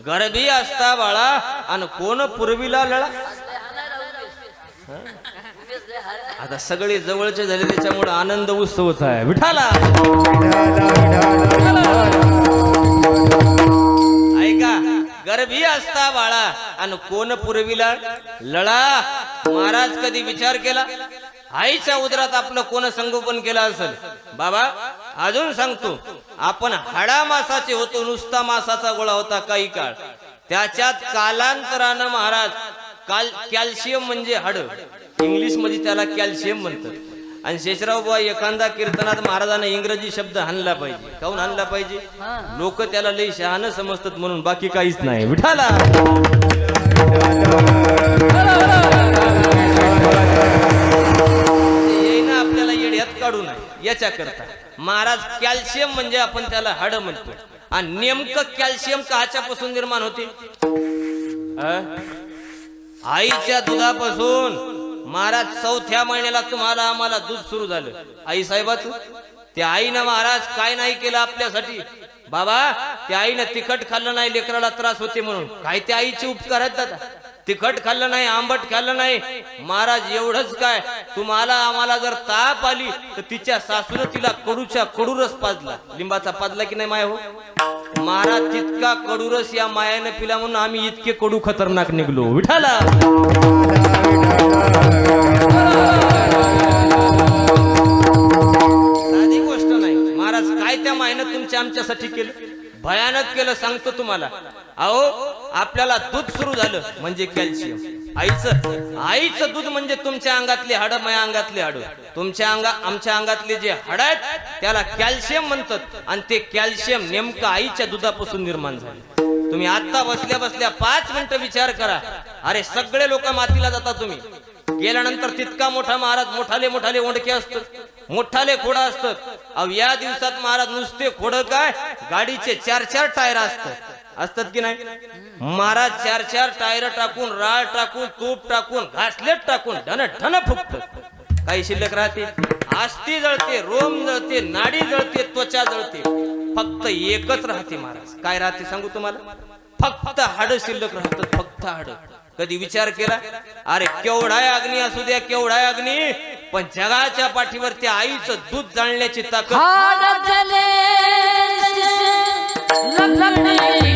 गर्भी असता बाळा आणि कोण पूर्वीला लळा. आता सगळे जवळचे झाले त्याच्यामुळे आनंद उत्सवच आहे विठाला. ऐका, गर्भी असता बाळा आणि कोण पूर्वीला लळा. महाराज कधी विचार केला आईच्या उदरात आपलं कोण संगोपन केलं असेल? बाबा अजून सांगतो, आपण हाडा मासाचे होतो, नुसता मासाचा गोळा होता काही काळ. त्याच्यात कालांतरानं महाराज कॅल्शियम म्हणजे हाड, इंग्लिश मध्ये त्याला कॅल्शियम म्हणतात. आणि शेषराव बुवा एखादा कीर्तनात महाराजांना इंग्रजी शब्द हाणला पाहिजे. काहून हाणला पाहिजे? लोक त्याला लई शहाणं समजतात म्हणून, बाकी काहीच नाही. विठाला येईना आपल्याला येड्यात काढू नये याच्या करता. महाराज कॅल्शियम म्हणजे आपण त्याला हाड म्हणतो. आणि नेमकं कॅल्शियम काच्यापासून निर्माण होते? आईच्या दुधापासून. महाराज 4थ्या महिन्याला तुम्हाला आम्हाला दूध सुरू झालं आई साहेबाचं. त्या आईनं महाराज काय नाही केलं आपल्यासाठी बाबा. त्या आईनं तिखट खाल्लं नाही, लेकराला त्रास होते म्हणून. काय त्या आईचे उपकार आहेत दादा? तिखट खाल्लं नाही, आंबट खाल्लं नाही. महाराज एवढंच काय, तुम्हाला आम्हाला जर ताप आली तर तिच्या सासून तिला कडूरस पाजला. लिंबाचा पाजला की नाही माया हो? महाराज तितका कडूरस या मायाने पिला म्हणून आम्ही इतके कडू खतरनाक निघलो. विठाला साधी गोष्ट नाही. महाराज काय त्या मायनं तुमच्या आमच्यासाठी केलं? भयानक केलं सांगतो तुम्हाला. अहो आपल्याला दूध सुरू झालं म्हणजे कॅल्शियम. आईचं दूध म्हणजे तुमच्या अंगातले हाड, माझ्या अंगातले हाड. आमच्या अंगातले जे हाड आहेत त्याला कॅल्शियम म्हणतात. आणि ते कॅल्शियम नेमकं आईच्या दुधापासून निर्माण झाले. तुम्ही आता बसल्या बसल्या 5 मिनिटं विचार करा. अरे सगळे लोक मातीला जातात, तुम्ही गेल्यानंतर तितका मोठा महाराज मोठाले ओंडके असतात, मोठाले खोडा असतात. अहो या दिवसात महाराज नुसते खोड काय, गाडीचे 4-4 टायर असतात की नाही? महाराज 4-4 टायर टाकून, राळ टाकून, तूप टाकून, घासलेट टाकून ठन फुकतात. काही शिल्लक राहते? आस्थी जळते, रोम जळते, नाडी जळते, त्वचा जळते. फक्त एकच राहते महाराज. काय राहते सांगू तुम्हाला? फक्त हाड शिल्लक राहतात, फक्त हाड. कधी विचार केला? अरे केवढाय अग्नी असू द्या, केवढाय अग्नी, पण जगाच्या पाठीवर त्या आईचं दूध जाळण्याची ताकद. हाड जले लखनई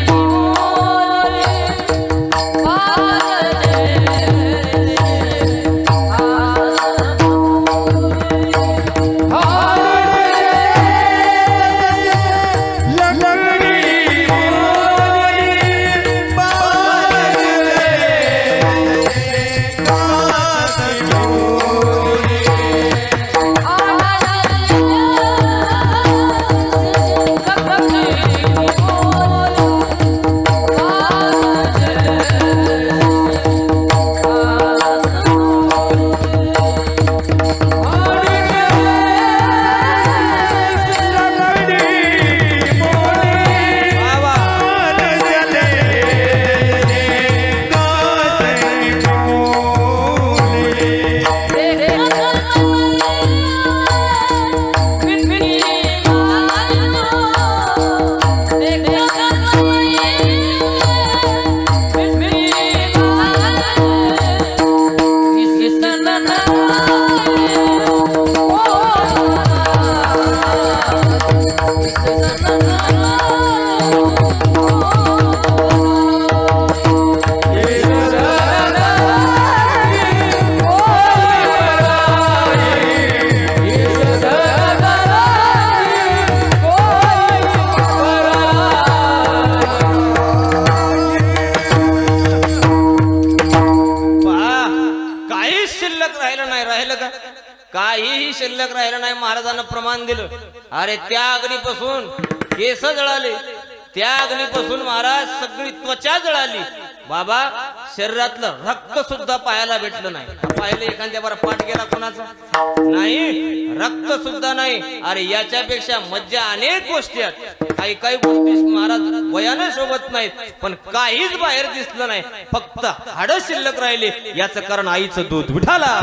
काहीही शिल्लक राहिलं नाही. महाराजांना प्रमाण दिलं. अरे त्या अग्नीपासून केस जळाले, त्या अग्नीपासून महाराज सगळी त्वचा जळाली. बाबा शरीरातलं रक्त सुद्धा पाहायला भेटलं नाही. पाहिलं एखाद्या बरा पाठ गेला कोणाचा? नाही, रक्त सुद्धा नाही. अरे याच्यापेक्षा मज्जा अनेक गोष्टी आहेत. काही गोष्टी महाराज वयानं शोभत नाहीत, पण काहीच बाहेर दिसलं नाही. फक्त हाड शिल्लक राहिले. याचं कारण आईचं दूध. विठाला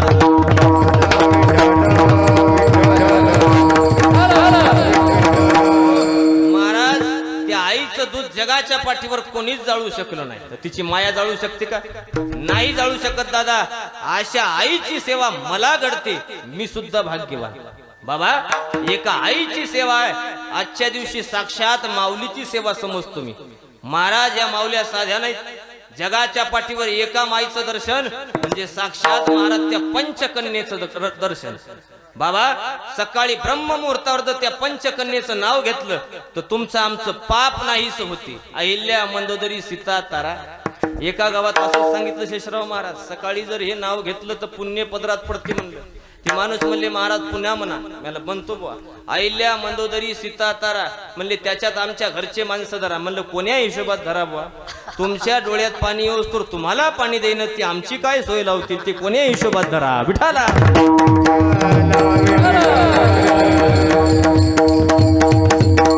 महाराज त्या आईचं दूध जगाच्या पाठीवर कोणीच जाळू शकलं नाही. तर तिची माया जाळू शकते का? नाही जाळू शकत दादा. अशा आईची सेवा मला घडते, मी सुद्धा भाग्यवान. बाबा एका आईची सेवा आहे. आजच्या दिवशी साक्षात माऊलीची सेवा समजतो मी. महाराज या माऊल्या साध्या नाहीत. जगाच्या पाठीवर एका माईचं दर्शन म्हणजे साक्षात महाराज त्या पंचकन्येचं दर्शन. बाबा सकाळी ब्रह्ममुहूर्तावर त्या पंचकन्येचं नाव घेतलं तर तुमचं आमचं पाप नाहीच होते. अहिल्या, मंदोदरी, सीता, तारा. एका गावात असं सांगितलं शेषराव महाराज, सकाळी जर हे नाव घेतलं तर पुण्य पदरात पडते म्हणलं. ती माणूस म्हणले महाराज पुण्या म्हणा. मला बनतो बुवा. अहिल्या मंदोदरी सीता तारा म्हणले त्याच्यात आमच्या घरचे माणसं धरा. म्हणलं कोण्या हिशोबात धरा बुवा. तुमच्या डोळ्यात पाणी येऊस तर तुम्हाला पाणी देईन, ती आमची काय सोय लावतील ते कोण्या हिशोबात धरा. विठाला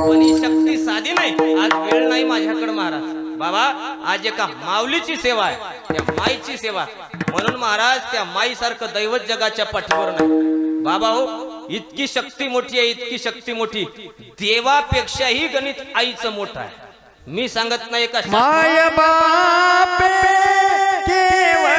कोणी शक्ती साधी नाही. आज वेळ नाही माझ्याकडे महाराज. बाबा आज एका माऊलीची सेवा आहे, त्या माईची सेवा. म्हणून महाराज त्या माईसारखं दैवत जगाच्या पाठीवर नाही. बाबा हो इतकी शक्ती मोठी आहे, इतकी शक्ती मोठी, देवापेक्षाही गणित आईचं मोठं आहे. मी सांगत नाही का माय बापे केवळ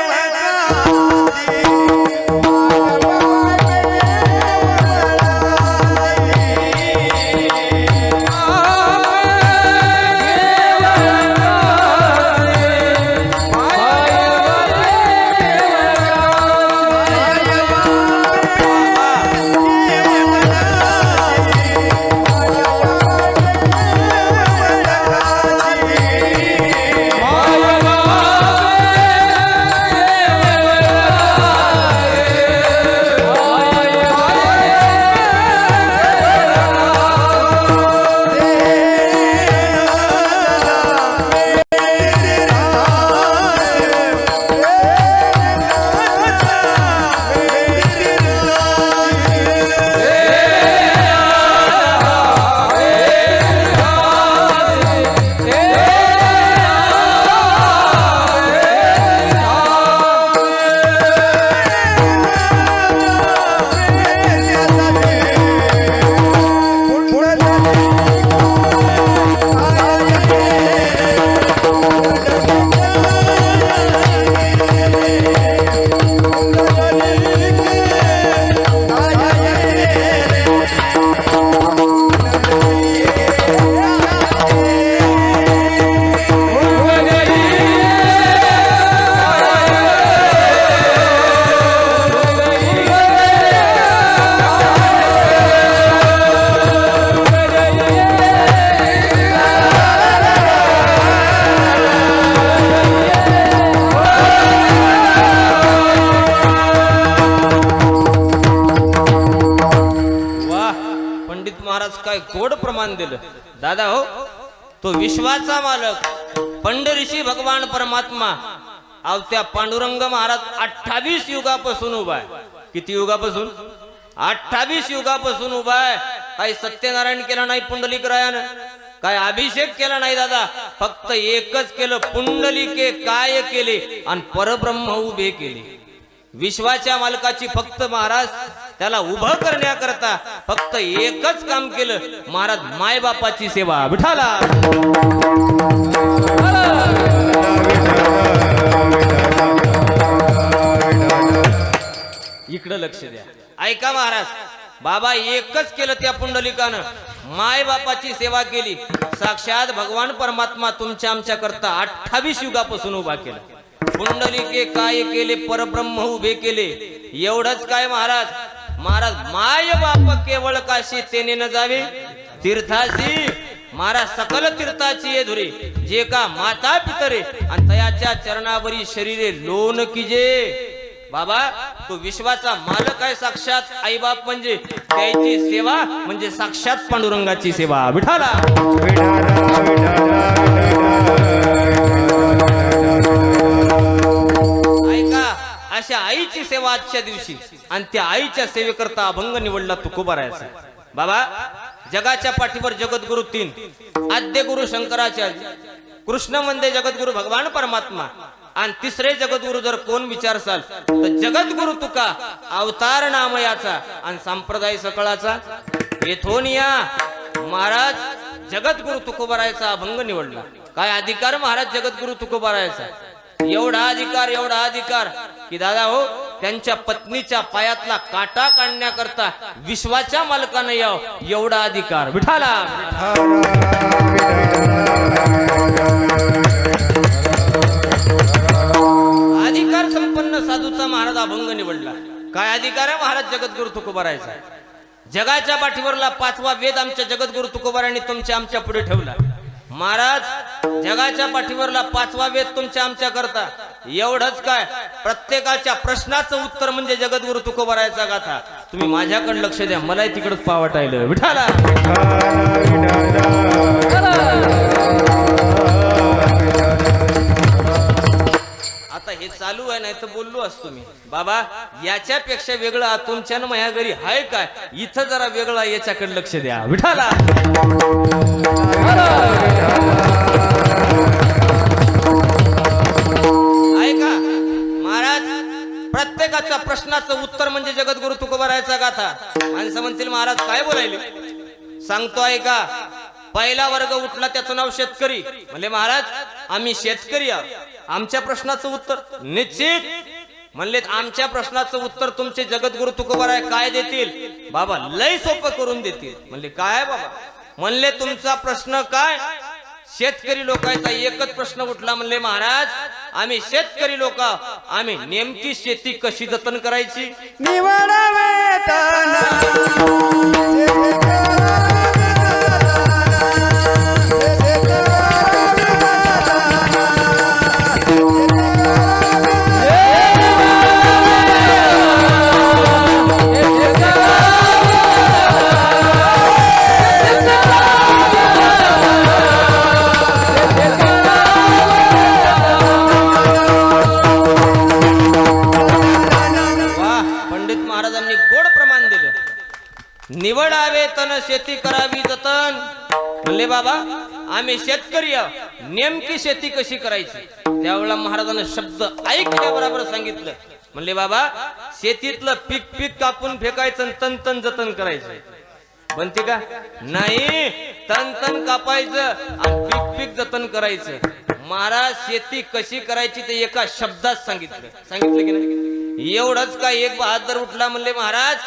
काय गोड प्रमाण दिलं. दादा हो तो विश्वाचा मालक पंढरीशी भगवान परमात्मा त्या पांडुरंग महाराज 28 युगापासून उभा आहे. किती युगापासून? 28 युगापासून उभा आहे. काही सत्यनारायण केला नाही पुंडलिक रायानं, काय अभिषेक केला नाही दादा, फक्त एकच केलं, पुंडलिके काय केले आणि परब्रह्म उभे केले. विश्वाच्या मालकाची फक्त महाराज त्याला उभं करण्याकरता फक्त एकच काम केलं, महाराज मायबापाची सेवा. विठाला इकडं लक्ष द्या. ऐका महाराज, बाबा एकच केलं त्या पुंडलिकानं, माय बापाची सेवा केली. साक्षात भगवान परमात्मा तुमच्या आमच्या करता 28 युगापासून उभा केला. पुंडलिके काय केले, परब्रह्म उभे केले. एवढंच काय महाराज, महाराज माय बाप केवळ काशी तेने न जावे तीर्थासी. महाराज सकल तीर्थाची ये धुरे, जे का माता पितरे आणि तयाच्या चरणावरी शरीरे लोन कीजे. बाबा तो विश्वाचा मालक आहे, साक्षात आई बाप म्हणजे त्याची सेवा म्हणजे साक्षात पांडुरंगाची सेवा. विठाला ऐका, अशा आईची सेवा आजच्या दिवशी, आणि त्या आईच्या सेवेकरता अभंग निवडला तुकोबारायचा. बाबा जगाच्या पाठीवर जगद्गुरु 3, आद्य गुरु शंकराचार्य, कृष्ण म्हणजे जगद्गुरु भगवान परमात्मा, आणि तिसरे जगद्गुरु जर कोण विचारसाल तर जगद्गुरु तुका, अवतार नामयाचा आणि संप्रदाय सकळाचा. येथोनिया महाराज जगद्गुरु तुकोबारायचा अभंग निवडला. काय अधिकार महाराज जगद्गुरु तुकोबारायचा, एवढा अधिकार, एवढा अधिकार की दादा हो त्यांच्या पत्नीच्या पायातला काटा काढण्याकरता विश्वाच्या मालकानं यावं, एवढा अधिकार. विठाला अधिकार संपन्न साधूचा महाराज अभंग निवडला. काय अधिकार आहे महाराज जगद्गुरु तुकोबारायचा. जगाच्या पाठीवरला 5वा वेद आमच्या जगद्गुरु तुकोबारायांनी तुमच्या आमच्या पुढे ठेवला. महाराज जगाच्या पाठीवरला 5वा वेद तुमच्या आमच्या करता एवढंच काय, प्रत्येकाच्या प्रश्नाचं उत्तर म्हणजे जगद्गुरु तुकोबारायचा गाथा. तुम्ही माझ्याकडे लक्ष द्या, मलाही तिकडच पावटायलं विठाला. आता हे चालू आहे, नाही तर बोललो असतो मी. बाबा याच्यापेक्षा वेगळं तुमच्या माझ्या घरी आहे काय, इथं जरा वेगळं याच्याकडे लक्ष द्या विठाला. ऐका महाराज, प्रत्येकाच्या प्रश्नाचं उत्तर म्हणजे जगद्गुरु तुकोबारायचा गाथा. माणसं म्हणतील महाराज काय बोलायले, सांगतो ऐका. पहिला वर्ग उठला, त्याचं नाव शेतकरी. म्हणले महाराज आम्ही शेतकरी आहोत, आमच्या प्रश्नाचं उत्तर निश्चित. म्हणले आमच्या प्रश्नाचं उत्तर तुमचे जगद्गुरु तुकोबाराय काय देतील? बाबा लय सोपं करून देतील. म्हणले काय बाबा? म्हणले तुमचा प्रश्न काय? शेतकरी लोकांचा एकच प्रश्न उठला. म्हणले महाराज आम्ही शेतकरी लोक, आम्ही नेमकी शेती कशी जतन करायची? निवडावे निवडावे तन शेती करावी जतन. म्हणले बाबा आम्ही शेतकरी आहोत, नेमकी शेती कशी करायची? त्यावेळेला महाराजांना शब्द ऐकल्याबरोबर सांगितलं. म्हणले बाबा शेतीतलं पीक पीक कापून फेकायचं, तन तन जतन करायचं. बनते का? नाही, तन तन कापायचं आणि पीक पीक जतन करायचं. महाराज शेती कशी करायची ते एका शब्दात सांगितलं. सांगितलं की नाही? एवढंच का एक बहादर उठला. म्हणले महाराज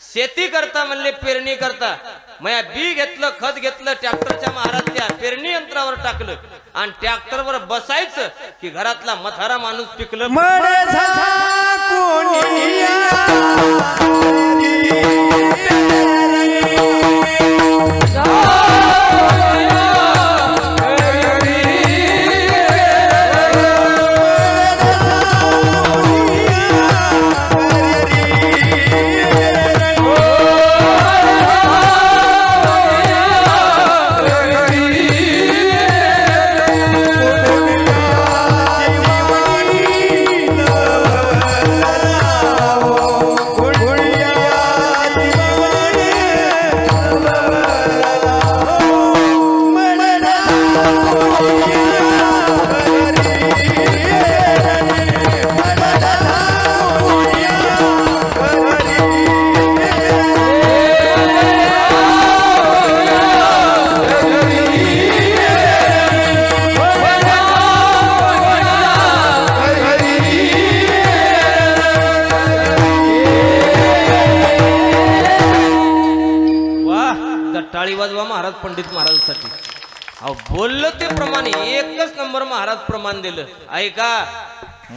शेती करता, म्हणले पेरणी करता. मया बी घेतलं, खत घेतलं, ट्रॅक्टरच्या महाराज त्या पेरणी यंत्रावर टाकलं आणि ट्रॅक्टरवर बसायचं की घरातला मथारा माणूस पिकलं. महाराज पंडित महाराजांसाठी. अहो बोललं ते प्रमाणे एकच नंबर महाराज प्रमाण दिलं. ऐका,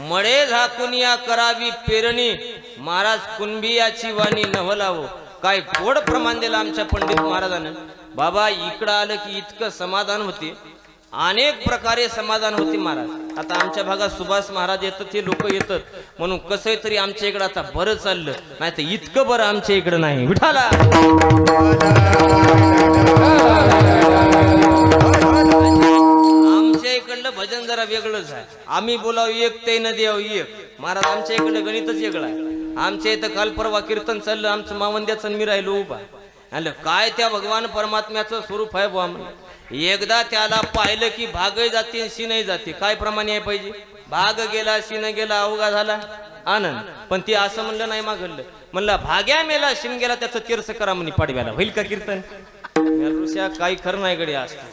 मळे झाकून या करावी पेरणी, महाराज कुणबियाची वाणी नवलावो. काय गोड प्रमाण दिलं आमच्या पंडित महाराजानं. बाबा इकडं आलं की इतकं समाधान होते, अनेक प्रकारे समाधान होते महाराज. आता आमच्या भागात सुभाष महाराज येतात, ते लोक येतात म्हणून कसं तरी आमच्या इकडं आता बरं चाललं, नाही तर इतकं बरं आमच्या इकडं नाही विठाला. आमच्या इकडलं भजन जरा वेगळंच आहे. आम्ही बोलाव एक ते न देव एक. महाराज आमच्या इकडं गणितच वेगळं आहे. आमच्या इथं काल परवा कीर्तन चाललं, आमचं मावंद्याचं मी राहिलो उभा. आणि काय त्या भगवान परमात्म्याचं स्वरूप आहे बुवा. एकदा त्याला पाहिलं की भागही जाते शिनही जाते. काय प्रमाणे आहे पाहिजे? भाग गेला शिन गेला अवघा झाला आनंद. पण ते असं म्हणलं नाही, मागलं म्हणलं भाग्या मेला शिन गेला त्याचं तीर्थ करा म्हणे पाडव्याला. होईल का कीर्तन? काही खरं नाही गडी असतं.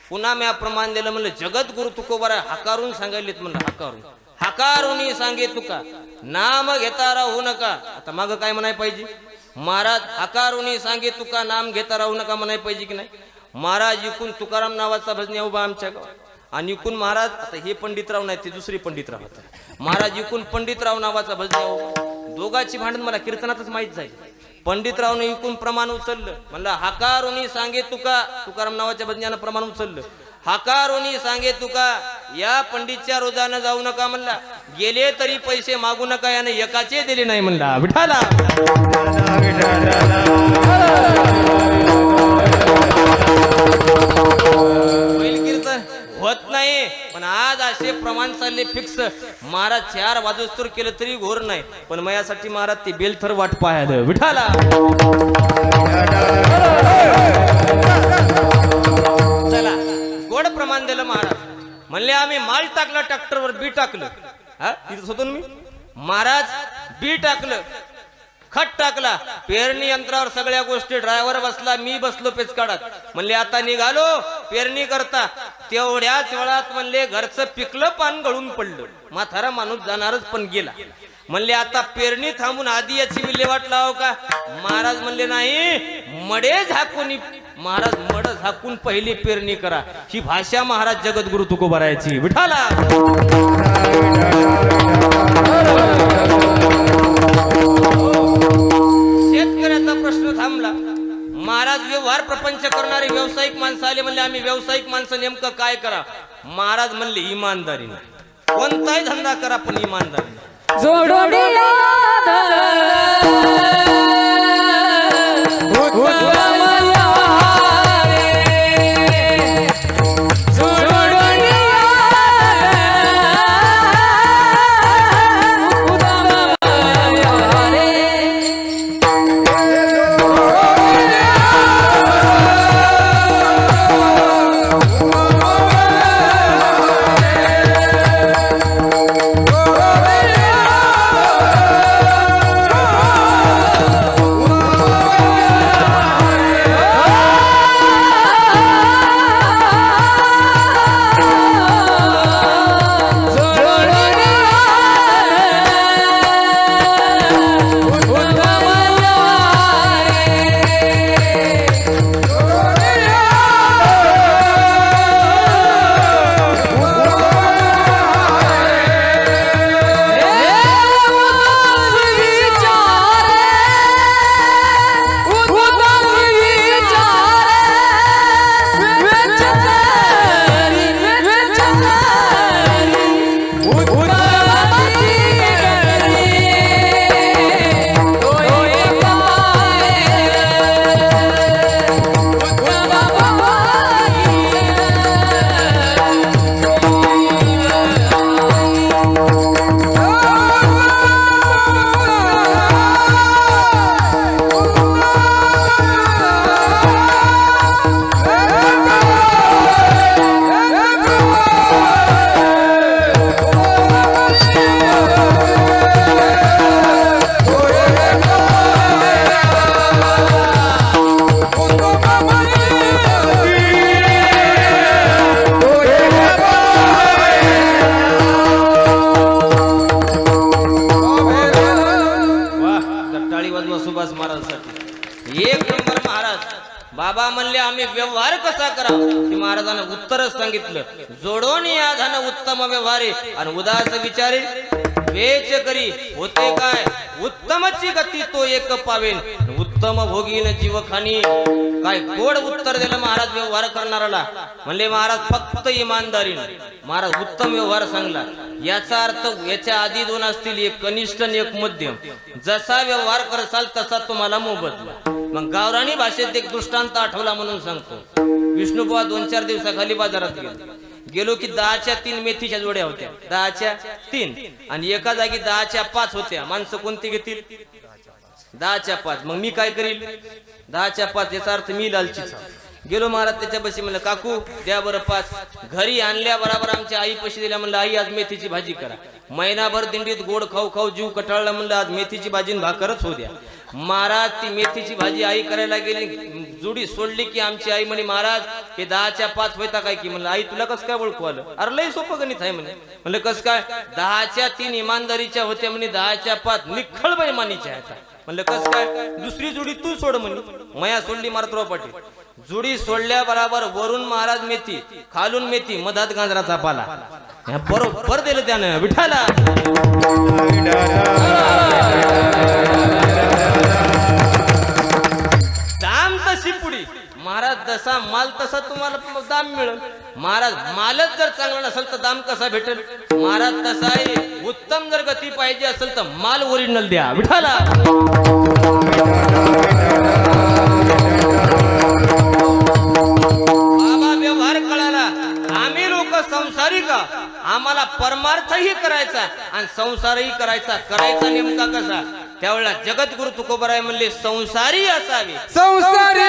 पुन्हा म्या प्रमाण दिलं. म्हणलं जगद्गुरु तुकोबारा हकारून सांगायलेत. म्हणलं हकारून हकारून सांगे तुका नाम घेता राहू नका. आता माग काय म्हणाय पाहिजे? महाराज हकारून सांगे तुका नाम घेता राहू नका म्हणाय पाहिजे की नाही? महाराज इकून तुकाराम नावाचा भजनी उभा आमच्या गावात आणि इकून महाराज, आता हे पंडितराव नाही ते दुसरी पंडितराव होता. महाराज इकून पंडितराव नावाचा भजनी उभा. दोघांची भांडण मला कीर्तनातच माहित जाईल. पंडितरावने इकून प्रमाण उचललं. म्हणलं हकारोनी सांगे तुका, तुकाराम नावाच्या भजन्यानं प्रमाण उचललं. हकारोनी सांगे तुका या पंडितच्या रोजानं जाऊ नका म्हणला. गेले तरी पैसे मागू नका, याने एकाचे दिले नाही म्हणला. विठाला बैल कीर्तन होत नाही, पण आज असे प्रमाण चालले फिक्स. महाराज 4 वाजोस्तर केलं तरी घोर नाही, पण माझ्यासाठी महाराज ते बेलथर वाट पाहायला. विठाला चला गोड प्रमाण दिलं महाराज. म्हणले आम्ही माल टाकला, ट्रॅक्टरवर बी टाकलं. हा तिथं होतो मी. महाराज बी टाकलं, खत टाकला, पेरणी यंत्रावर सगळ्या गोष्टी, ड्रायव्हर बसला, मी बसलो पेचकाडात. म्हणले आता निघालो पेरणी करता. तेवढ्याच वेळात म्हणले घरचं पिकलं पान गळून पडलं. म्हातारा माणूस जाणारच पण गेला. म्हणले आता पेरणी थांबून आधी याची विल्हेवाट लाव का? महाराज म्हणले नाही, मडे झाकून, महाराज मड झाकून पहिली पेरणी करा. ही भाषा महाराज जगद्गुरु तुकोबारायाची. विठाला शेतकऱ्याचा प्रश्न थांबला. महाराज व्यवहार प्रपंच करणारे व्यावसायिक माणसं आले. म्हणले आम्ही व्यावसायिक माणसं नेमकं काय करा? महाराज म्हणले इमानदारीने कोणताही धंदा करा, पण इमानदारीने. बाबा म्हणले आम्ही व्यवहार कसा करा? महाराजांना उत्तरच सांगितलं. जोडून या धन उत्तम व्यवहारे आणि उदास विचारे वेच करी होते काय? उत्तमची गती तो एक पावेन, उत्तम भोगीन जीवखानी. काय गोड उत्तर दिलं महाराज व्यवहार करणाऱ्याला. म्हणले महाराज फक्त इमानदारीने. महाराज उत्तम व्यवहार सांगला. याचा अर्थ याच्या आधी 2 असतील, एक कनिष्ठ आणि एक मध्यम. जसा व्यवहार करसाल तसा तुम्हाला मोबदला. मग गावराणी भाषेत एक दृष्टांत आठवला म्हणून सांगतो. विष्णुबुवा 2-4 दिवसाखाली बाजारात गेलो की 10च्या 3 मेथीच्या जोड्या होत्या. 10च्या 3 आणि एका जागी 10च्या 5 होत्या. माणसं कोणती घेतील? 10च्या 5. मग मी काय करील? 10च्या 5 याचा अर्थ मी लालचीच. गेलो महाराज त्याच्या बशी. म्हणलं काकू द्या बरं 5. घरी आणल्या बरोबर आमच्या आई पैसे दिल्या. म्हणलं आई आज मेथीची भाजी करा. महिनाभर दिंडीत गोड खाऊ खाऊ जीव कटाळला. म्हणलं आज मेथीची भाजी भाकरच होऊ द्या. महाराज ती मेथीची भाजी आई करायला गेली. जुडी सोडली की आमची आई म्हणे महाराज हे 10च्या 5 होता काय की? म्हणलं आई तुला कसं काय ओळखू आलं? अरे लय सोपं गणित आहे म्हणे. म्हणलं कसं काय? 10च्या 3 इमानदारीच्या होत्या म्हणे, 10च्या 5 निखळ बेईमानीच्या आहेत. म्हणलं कसं काय? दुसरी जुडी तू सोड म्हणे. मया सोडली मारतराव पाटील. जुडी सोडल्या बरोबर वरून महाराज मेथी, खालून मेथी, मधात गांजराचा पाला. बरोबर दिलं त्यानं. विठाला दाम तशी पुडी महाराज जसा माल तसा तुम्हाला दाम मिळेल. महाराज मालच जर चांगला नसेल तर दाम कसा भेटेल. महाराज तसा आहे, उत्तम जर गती पाहिजे असेल तर माल ओरिजिनल द्या विठाला. बाबा व्यवहार कळाला. आम्ही लोक संसारी का, आम्हाला परमार्थही करायचा आणि संसारही करायचा नेमका कसा. त्यावेळेला जगद्गुरु तुकोबराय म्हणले संसारी असावे. संसारी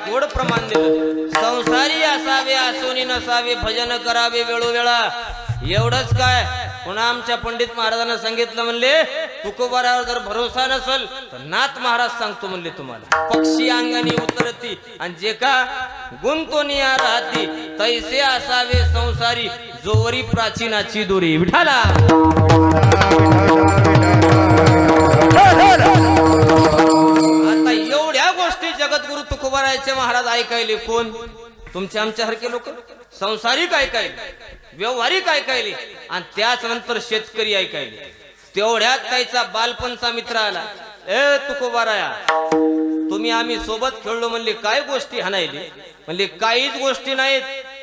गोड प्रमाण दिलं. संसारी असावे आसोनी नसावे, भजन करावे वेळोवेळा. एवढंच काय, पुन्हा आमच्या पंडित महाराजांना सांगितलं म्हणले तुकोबारावर जर भरोसा नसल तर नाथ महाराज सांगतो म्हणले तुम्हाला. पक्षी अंगानी उतरती आणि जे का गुंतोनिया राहती तैसे असावे संसारी, जोवरी प्राचीनाची दोरी विठाला. आता एवढ्या गोष्टी जगद्गुरु तुकोबारायचे महाराज ऐकायले कोण? तुमचे आमच्यासारखे लोक. संसारिक ऐकायले, व्यवहारिक ऐकायले आणि त्याच नंतर शेतकरी ऐकायले. तेवढ्यात त्याचा बालपणचा मित्र आला. ए तुकोबाराया, तुम्ही आम्ही सोबत खेळलो म्हणले, काय गोष्टी हाणायले? म्हणले काहीच गोष्टी नाहीत,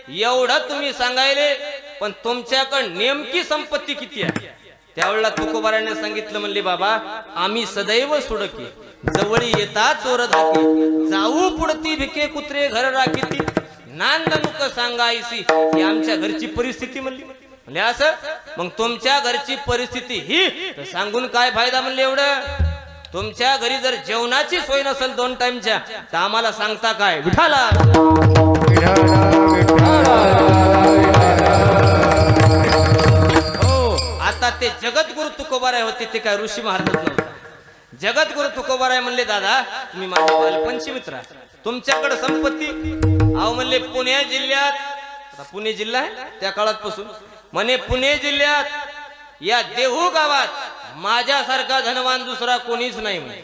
एवढं तुम्ही सांगायले, पण तुमच्याकडे नेमकी संपत्ती किती आहे? त्यावेळेला तुकोबाराने सांगितलं म्हणले, बाबा आम्ही सदैव सुडके, जवळी येता चोर धाके, जाऊ पुढती भिके कुत्रे घर राखीती, नांद नुक सांगायसी ही आमच्या घरची परिस्थिती म्हणली. म्हणजे असं मग तुमच्या घरची परिस्थिती ही तर सांगून काय फायदा म्हणले? एवढं तुमच्या घरी जर जेवणाची सोय नसेल 2 टाइमच्या तर आम्हाला सांगता काय? विठाला. हो, आता ते जगद्गुरु तुकोबाराय होते, ते काय ऋषी महाराज नव्हता. जगद्गुरु तुकोबाराय म्हणले, दादा तुम्ही माझे बालपणची मित्र, तुमच्याकडे संपत्ती. अहो म्हणले पुणे जिल्ह्यात, पुणे जिल्हा आहे त्या काळापासून, म्हणे पुणे जिल्ह्यात या देहू गावात माझ्यासारखा धनवान दुसरा कोणीच नाही म्हणे.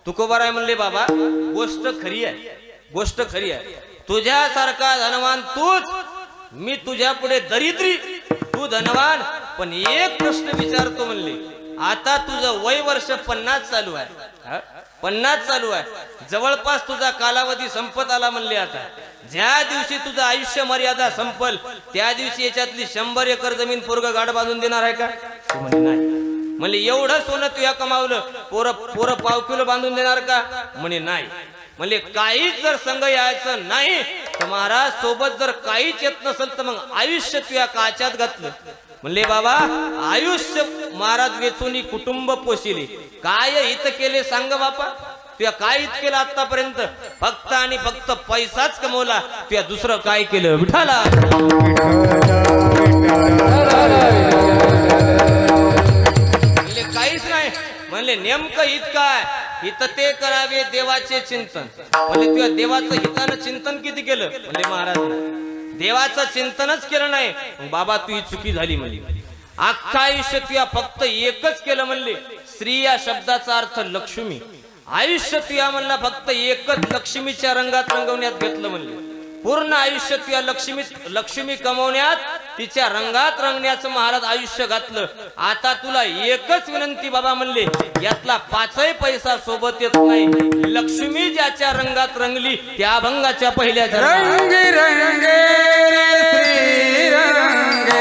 तुकोबाराय म्हणले, बाबा गोष्ट खरी आहे, गोष्ट खरी आहे. तुझ्यासारखा धनवान तूच, मी तुझ्या पुढे दरिद्री, तू धनवान. पण एक प्रश्न विचारतो म्हणले, आता तुझं वय वर्ष 50 चालू आहे, 50 चालू आहे, जवळपास तुझा कालावधी संपत आला म्हणले. आता ज्या दिवशी तुझं आयुष्य मर्यादा संपल त्या दिवशी याच्यातली 100 एकर जमीन पोरग गाड बांधून देणार आहे का? म्हणजे नाही. म्हणजे एवढं सोनं तुया कमावलं, पोरं पाव किलो बांधून देणार का? म्हणे नाही. म्हणजे काहीच जर संघ यायचं नाही तर महाराज सोबत जर काहीच येत नसेल तर मग आयुष्य तुया काच्यात घातलं. म्हणले बाबा आयुष्य महाराज वेचून कुटुंब पोशिले. काय हित केले सांग बापा. तुया काय हित केलं आतापर्यंत. फक्त आणि फक्त पैसाच कमवला. तुया दुसरं काय केलं विठाला. म्हणले काहीच नाही. म्हणले नेमकं हित काय. हित ते करावे देवाचे चिंतन. म्हणले तुझ्या देवाचं हितानं चिंतन किती केलं. म्हणले महाराज देवाचं चिंतनच केलं नाही. मग बाबा तू ही चुकी झाली. म्हणली अख्खा आयुष्य तुया फक्त एकच केलं. म्हणले स्त्री या शब्दाचा अर्थ लक्ष्मी. आयुष्य तुया म्हणला फक्त एकच लक्ष्मीच्या रंगात रंगवण्यात घेतलं. म्हणले पूर्ण आयुष्य तुया लक्ष्मी कमवण्यात तिच्या रंगात रंगण्याचं महाराज आयुष्य घातलं. आता तुला एकच विनंती बाबा. म्हणले यातला 5 पैसा सोबत येत नाही. लक्ष्मी ज्याच्या रंगात रंगली त्या अभंगाच्या पहिल्या रंग रंगे श्री रंगे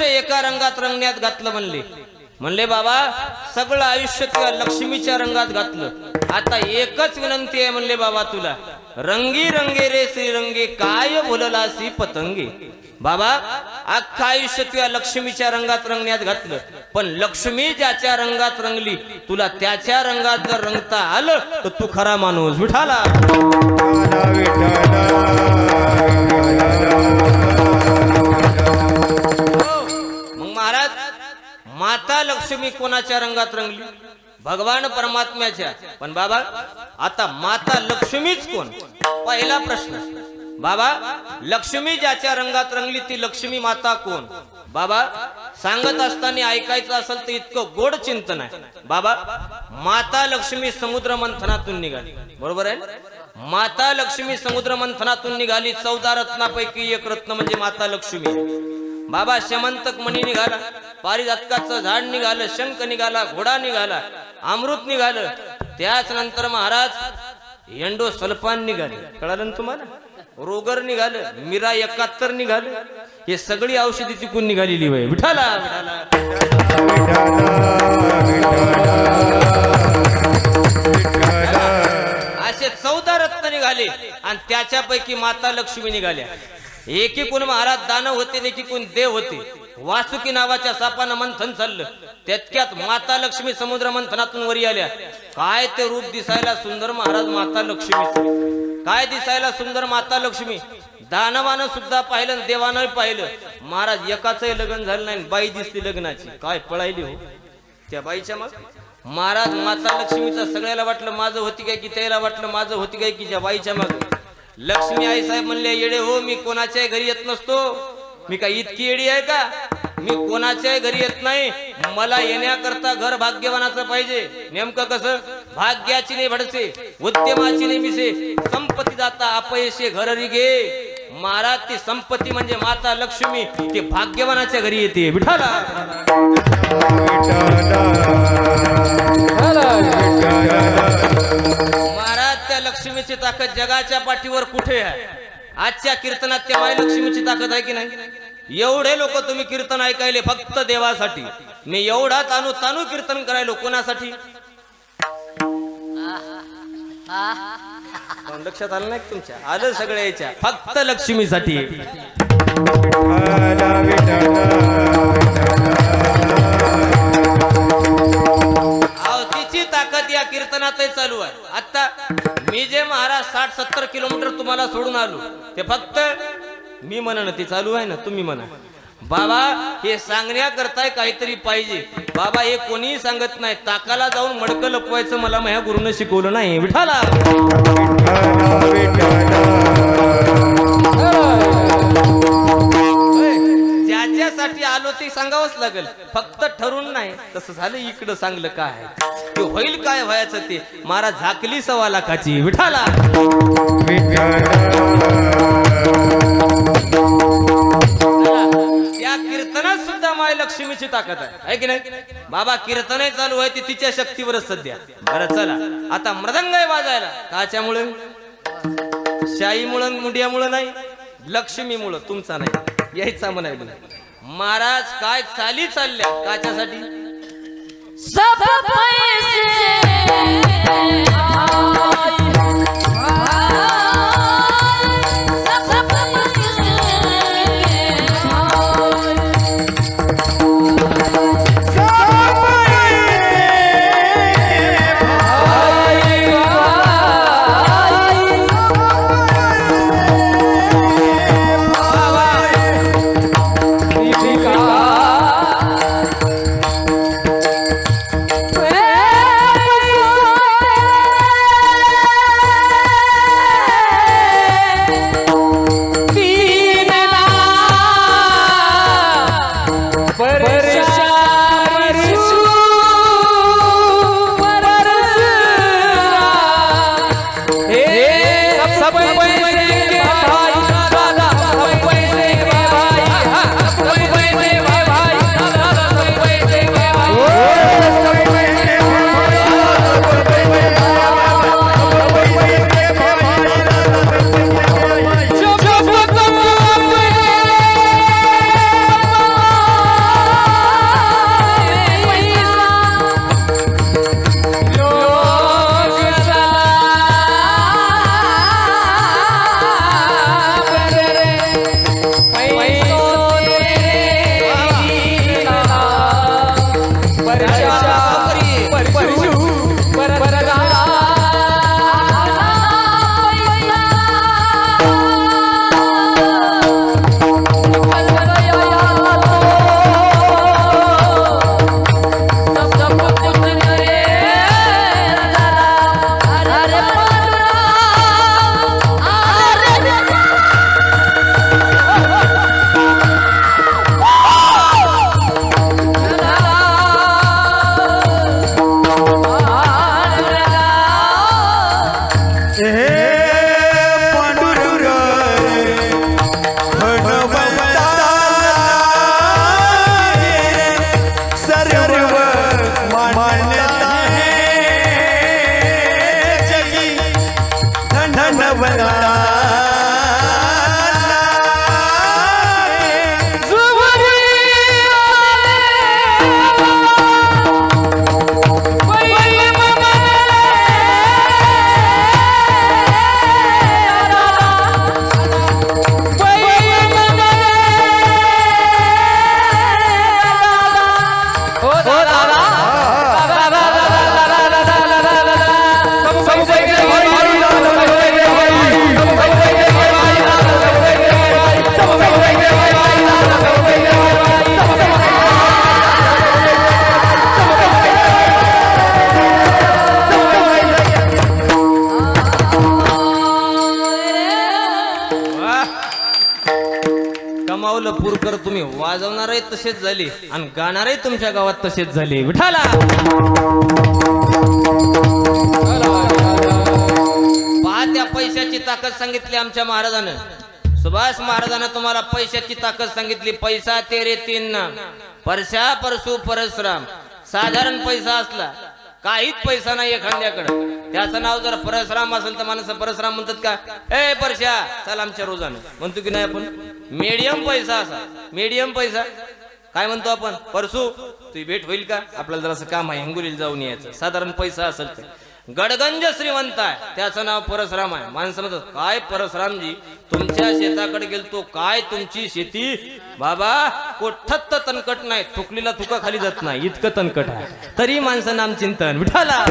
एका रंगात रंगण्यात घातलं. म्हणले बाबा सगळं आयुष्य तुला लक्ष्मीच्या रंगात घातलं. आता एकच विनंती आहे. म्हणले बाबा तुला रंगी रंगे रे श्रीरंगे काय बोललासी पतंगे. बाबा अख्खा आयुष्य तुला लक्ष्मीच्या रंगात रंगण्यात घातलं. पण लक्ष्मी ज्याच्या रंगात रंगली तुला त्याच्या रंगात जर रंगता आलं तर तू खरा माणूस विठाला. माता लक्ष्मी कोणाच्या रंगात रंगली. भगवान परमात्म्याच्या. पण बाबा आता माता लक्ष्मीच कोण. पहिला प्रश्न. बाबा लक्ष्मी ज्याच्या रंगात रंगली ती लक्ष्मी माता कोण. बाबा सांगत असताना ऐकायचं असेल तर इतकं गोड चिंतन आहे. बाबा माता लक्ष्मी समुद्र मंथनातून निघाली. बरोबर आहे. माता लक्ष्मी समुद्र मंथनातून निघाली. 14 रत्नापैकी एक रत्न म्हणजे माता लक्ष्मी. बाबा शमंतक मणी निघाला. पारिजातकाचं झाड निघालं. शंख निघाला. घोडा निघाला. अमृत निघालं. त्याच नंतर महाराज एंडो सल्फान निघाले. कळालं ना तुम्हाला. रोगर निघालं. मीरा 71 निघालं. हे सगळी औषधी तिकून निघालेली वय विठाला. असे 14 रत्न निघाले आणि त्याच्यापैकी माता लक्ष्मी निघाल्या. एकीकून महाराज दानव होते. एकीकून देव होते. वासुकी नावाच्या सापानं मंथन चाललं. त्यात माता लक्ष्मी समुद्र मंथनातून वरी आल्या. काय ते रूप दिसायला सुंदर महाराज माता लक्ष्मी. काय दिसायला सुंदर माता लक्ष्मी. दानवानं सुद्धा पाहिलं देवानं पाहिलं. महाराज एकाचंही लग्न झालं नाही. बाई दिसली लग्नाची. काय पळायली हो त्या बाईच्या मग. महाराज माता लक्ष्मीचं सगळ्याला वाटलं माझं होती काय की त्याला वाटलं माझं होती काय की त्या बाईच्या मग. लक्ष्मी आई साहेब म्हणले येडे हो मी कोणाच्याही घरी येत नसतो. मी काय इतकी येडी आहे का. मी कोणाच्याही घरी येत नाही. मला येण्याकरता घर भाग्यवानाचं पाहिजे. नेमकं कसं भाग्याची ने भडसे उद्यमाची ने मिसे संपत्ती जाता अपयशे घर रिगे महाराज ती संपत्ती म्हणजे माता लक्ष्मी ती भाग्यवानाच्या घरी येते विठाला महाराज त्या लक्ष्मीची ताकद जगाच्या पाठीवर कुठे आहे आजच्या कीर्तनात त्या माय लक्ष्मीची ताकद आहे की नाही एवढे लोक तुम्ही कीर्तन ऐकायले फक्त देवासाठी मी एवढा तानू तानू कीर्तन करायलो कोणासाठी लक्षात आलं नाही तुमच्या आलं सगळ्या याच्या फक्त लक्ष्मीसाठी तिची ताकद या कीर्तनातही चालू आहे आता मी जे महाराज 60-70 किलोमीटर तुम्हाला सोडून आलो ते फक्त मी म्हणणं ती चालू आहे ना तुम्ही म्हणा बाबा हे सांगण्याकरताय काहीतरी पाहिजे बाबा हे कोणीही सांगत नाही ताकाला जाऊन मडकं लपवायचं मला माझ्या गुरुनं शिकवलं नाही विठाला ज्याच्यासाठी आलो ते सांगावंच लागेल फक्त ठरून नाही तसं झालं इकडं सांगलं काय ते होईल काय व्हायचं ते मारा झाकली 1.25 लाखाची विठाला त्या कीर्तनात सुद्धा माय लक्ष्मीची ताकद आहे की नाही बाबा कीर्तन चालू आहे ती तिच्या शक्तीवरच सध्या बरं चला आता मृदंग आहे वाजायला काच्यामुळे शाईमुळे मुंडियामुळे नाही लक्ष्मीमुळे तुमचा नाही यायचा म्हणायला महाराज काय चाली चालल्या काच्यासाठी सब पैसे कमावलं पूरकर तुम्ही वाजवणारही तसेच झाले आणि गाणारही तुमच्या गावात तसेच झाले विठाला पैशाची ताकद सांगितली आमच्या महाराजानं. सुभाष महाराजानं तुम्हाला पैशाची ताकद सांगितली. पैसा तेरे तीन नाम, परशा परशु परशुराम. साधारण पैसा असला, काहीच पैसा नाही एखाद्याकडे, त्याचं नाव जर परशुराम असेल तर माणसं परशुराम म्हणतात का, ए परशा चल आमच्या रोजानं, म्हणतो की नाही आपण. मीडियम पैसा असा, मीडियम पैसा काय म्हणतो आपण, परशु तुझी भेट होईल का, आपल्याला जरासं काम आहे हिंगोलीला जाऊन यायचं. साधारण पैसा असेल तर. गडगंज श्रीमंत आहे, त्याचं नाव परशुराम आहे. माणसं म्हणतात काय परशुरामजी तुमच्या शेताकडे गेलतो, काय तुमची शेती बाबा कोठत तणकट नाही, थुकलीला थुका खाली जात नाही इतकं तणकट आहे. तरी माणसं नाम चिंतन विठाला.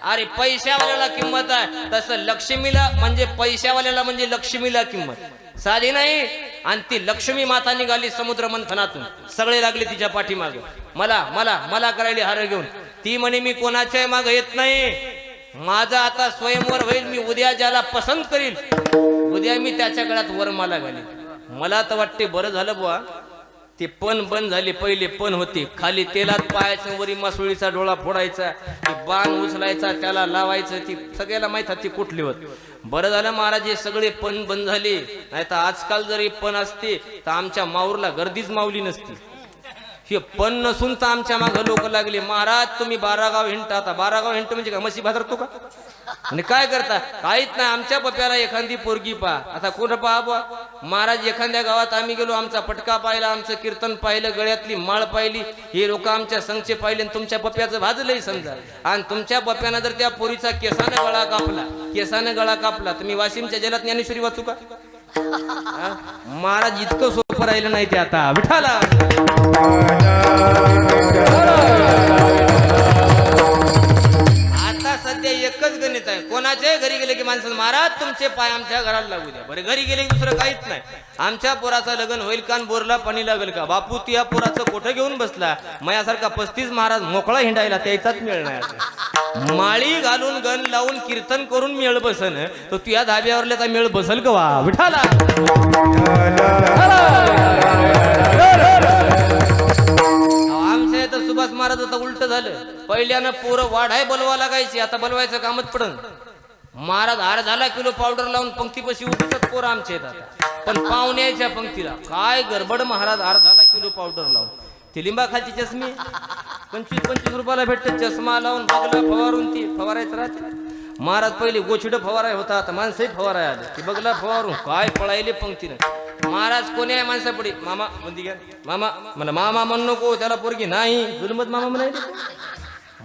अरे पैशावाल्याला किंमत आहे, तसं लक्ष्मीला म्हणजे पैशावाल्याला म्हणजे लक्ष्मीला किंमत साधी नाही. आणि ती लक्ष्मी माता निघाली समुद्र मंथनातून, सगळे लागले तिच्या पाठीमागे, मला मला मला करायला हार घेऊन. ती म्हणे मी कोणाच्या मागे येत नाही, माझा आता स्वयंवर होईल, मी उद्या ज्याला पसंत करील उद्या मी त्याच्या गळ्यात वरमाला घालीन. मला तर वाटते बरं झालं बुवा ते पण बंद झाले. पहिले पण होते, खाली तेलात पायाचं, वरी मासुळीचा डोळा फोडायचा, ती बाण उचलायचा त्याला लावायचं, ती सगळ्याला माहित होती कुठली होत. बरं झालं महाराज हे सगळे पण बंद झाले, नाही तर आजकाल जरी पण असते तर आमच्या माऊरला गर्दीच मावली नसती. हे पण नसून तर आमच्या मागं लोक लागले, महाराज तुम्ही 12 गाव हिंडता. आता 12 गाव हिंडतो म्हणजे का मशी भादरतो का, आणि काय करता, काहीच नाही. आमच्या पप्याला एखादी पोरगी पहा, आता कोण पहा बुवा महाराज. एखाद्या गावात आम्ही गेलो, आमचा पटका पाहिला, आमचं कीर्तन पाहिलं, गळ्यातली माळ पाहिली, हे लोक आमच्या संघचे पाहिले, तुमच्या पप्याचं भाजलंही समजा. आणि तुमच्या पप्यानं जर त्या पोरीचा केसानं गळा कापला, केसानं गळा कापला, तुम्ही वाशिमच्या जलात ज्ञानेश्वरी वाचू का महाराज. इतकं सोपं राहिलं नाही ते आता विठाला. आता सध्या एकच गणित आहे, कोणाच्याही घरी गेले की माणसं महाराज तुमचे पाय आमच्या घराला लागू द्या. बरं घरी गेले की दुसरं काहीच नाही. आमच्या पोराचं लग्न होईल का, बोरला पाणी लागेल का, बापू तू या पोराचं कोठं घेऊन बसला, मयासारखा 35 महाराज मोकळा हिंडायला त्याचाच मिळ नाही. माळी घालून गण लावून कीर्तन करून मेळ बसन, तर तू या धाब्यावरल्याचा मेळ बसल का वा विठाला. आमच्या इथं सुभाष महाराज आता उलट झालं. पहिल्यानं पोरं वाढाय बोलवा लागायची, आता बोलवायचं कामच पडन. महाराज अर्धा किलो पावडर लावून पंक्तीपाशी उठतात पोरं आमच्या इथं, पण पाहुण्याच्या पंक्तीला काय गडबड महाराज. अर्धा किलो पावडर लावून ती लिंबाखालची चष्मी 25-25 रुपयाला भेटत, चष्मा लावून बगला फवारून ती फवारायचं राहते. महाराज पहिले गोचिड फवाराय होता, आता माणसंही फवाराय आले, ती बगला फवारून काय पळायले पंक्तीनं. महाराज कोणी आहे माणसा पुढे, मामा म्हणती घ्या, मामा म्हणा, मामा म्हण नको त्याला पोरगी नाही, गुलमत मामा म्हणायचे.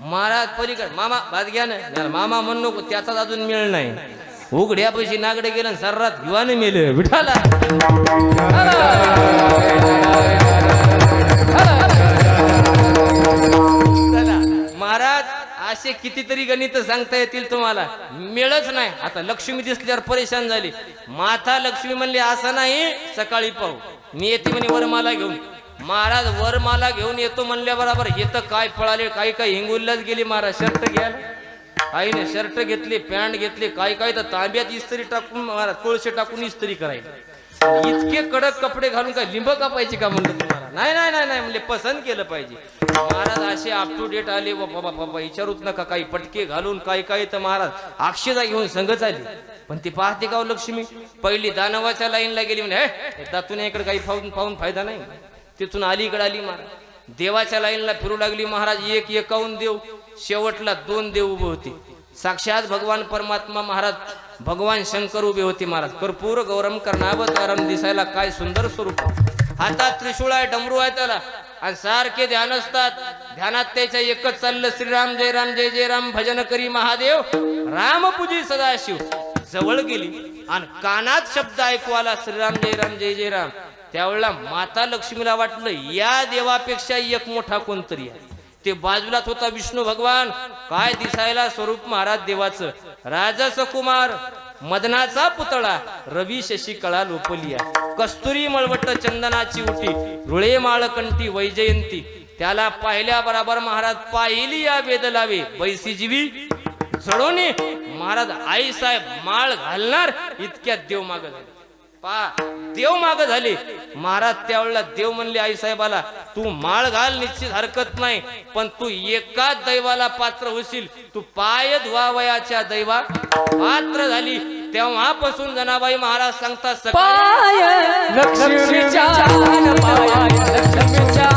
महाराज पलीकड मामा भात घ्या ना, मामा म्हण नको, त्याचाच अजून मिळ नाही. उघड्या पैसे नागडे गेलं, सर्रात युवाने मेलं विठाला. महाराज असे कितीतरी गणित सांगता येतील तुम्हाला, मिळच नाही. आता लक्ष्मी दिसल्यावर परेशान झाली. माता लक्ष्मी म्हणली असं नाही, सकाळी पाहू मी येते म्हणे वरमाला घेऊन. महाराज वरमाला घेऊन येतो म्हणल्या बरोबर हे तर काय पळाले, काही काही हिंगोलीलाच गेली महाराज शर्ट घ्यायला. आईने शर्ट घेतली, पॅन्ट घेतली, काही काही तर तांब्यात इस्त्री टाकून महाराज कोळशे टाकून इस्त्री करायला. इतके कडक कपडे घालून काय लिंब कापायचे का म्हणलं तुम्हाला. नाही नाही नाही नाही म्हणले पसंत केलं पाहिजे. महाराज असे अप टू डेट आले, बाबा बाबा विचारूच नका. काही पटके घालून काही काही तर महाराज अक्षदा घेऊन संगच आली. पण ती पाहते का लक्ष्मी, पहिली दानवाच्या लाईनला गेली म्हणे, हे दातून इकडे काही पाहून फायदा नाही. तिथून अलीकडे आली महाराज, देवाच्या लाईनला फिरू लागली महाराज. एक एकावून देव, शेवटला 2 देव उभे होते. साक्षात भगवान परमात्मा महाराज भगवान शंकर उभे होते महाराज. कर्पूर गौरम कर्णावतारम, दिसायला काय सुंदर स्वरूप. हातात त्रिशूळ आहे, डमरू आहे त्याला, आणि सारखे ध्यान असतात. ध्यानात त्याच्या एकच चाललं, श्रीराम जय राम जय जय राम, भजन करी महादेव, राम पूजी सदाशिव. जवळ गेली आणि कानात शब्द ऐकू आला, श्रीराम जय राम जय जय राम. त्यावेळेला माता लक्ष्मीला वाटलं या देवापेक्षा एक मोठा कोणतरी आहे. ते बाजूलाच होता विष्णू भगवान. काय दिसायला स्वरूप महाराज देवाचं. राजस कुमार, मदनाचा पुतळा, रवी शशी कळा लोपलिया, कस्तुरी मळवट चंदनाची उटी, रुळे माळकंठी वैजयंती. त्याला पाहिल्या बरोबर महाराज पाहिली या वेद लावे, बैसी जीवी जळोनी. महाराज आई साहेब माळ घालणार इतक्यात देव माग झाले. देव माग झाले महाराज. त्यावेळेला देव म्हणले आई साहेबाला, तू माळ घाल निश्चित हरकत नाही, पण तू एकाच दैवाला पात्र होशील. तू पाय धुवावयाच्या दैवा पात्र झाली. तेव्हापासून जनाबाई महाराज सांगतात सकाळी पाय लक्ष्मीच्या पाय लक्ष्मीच्या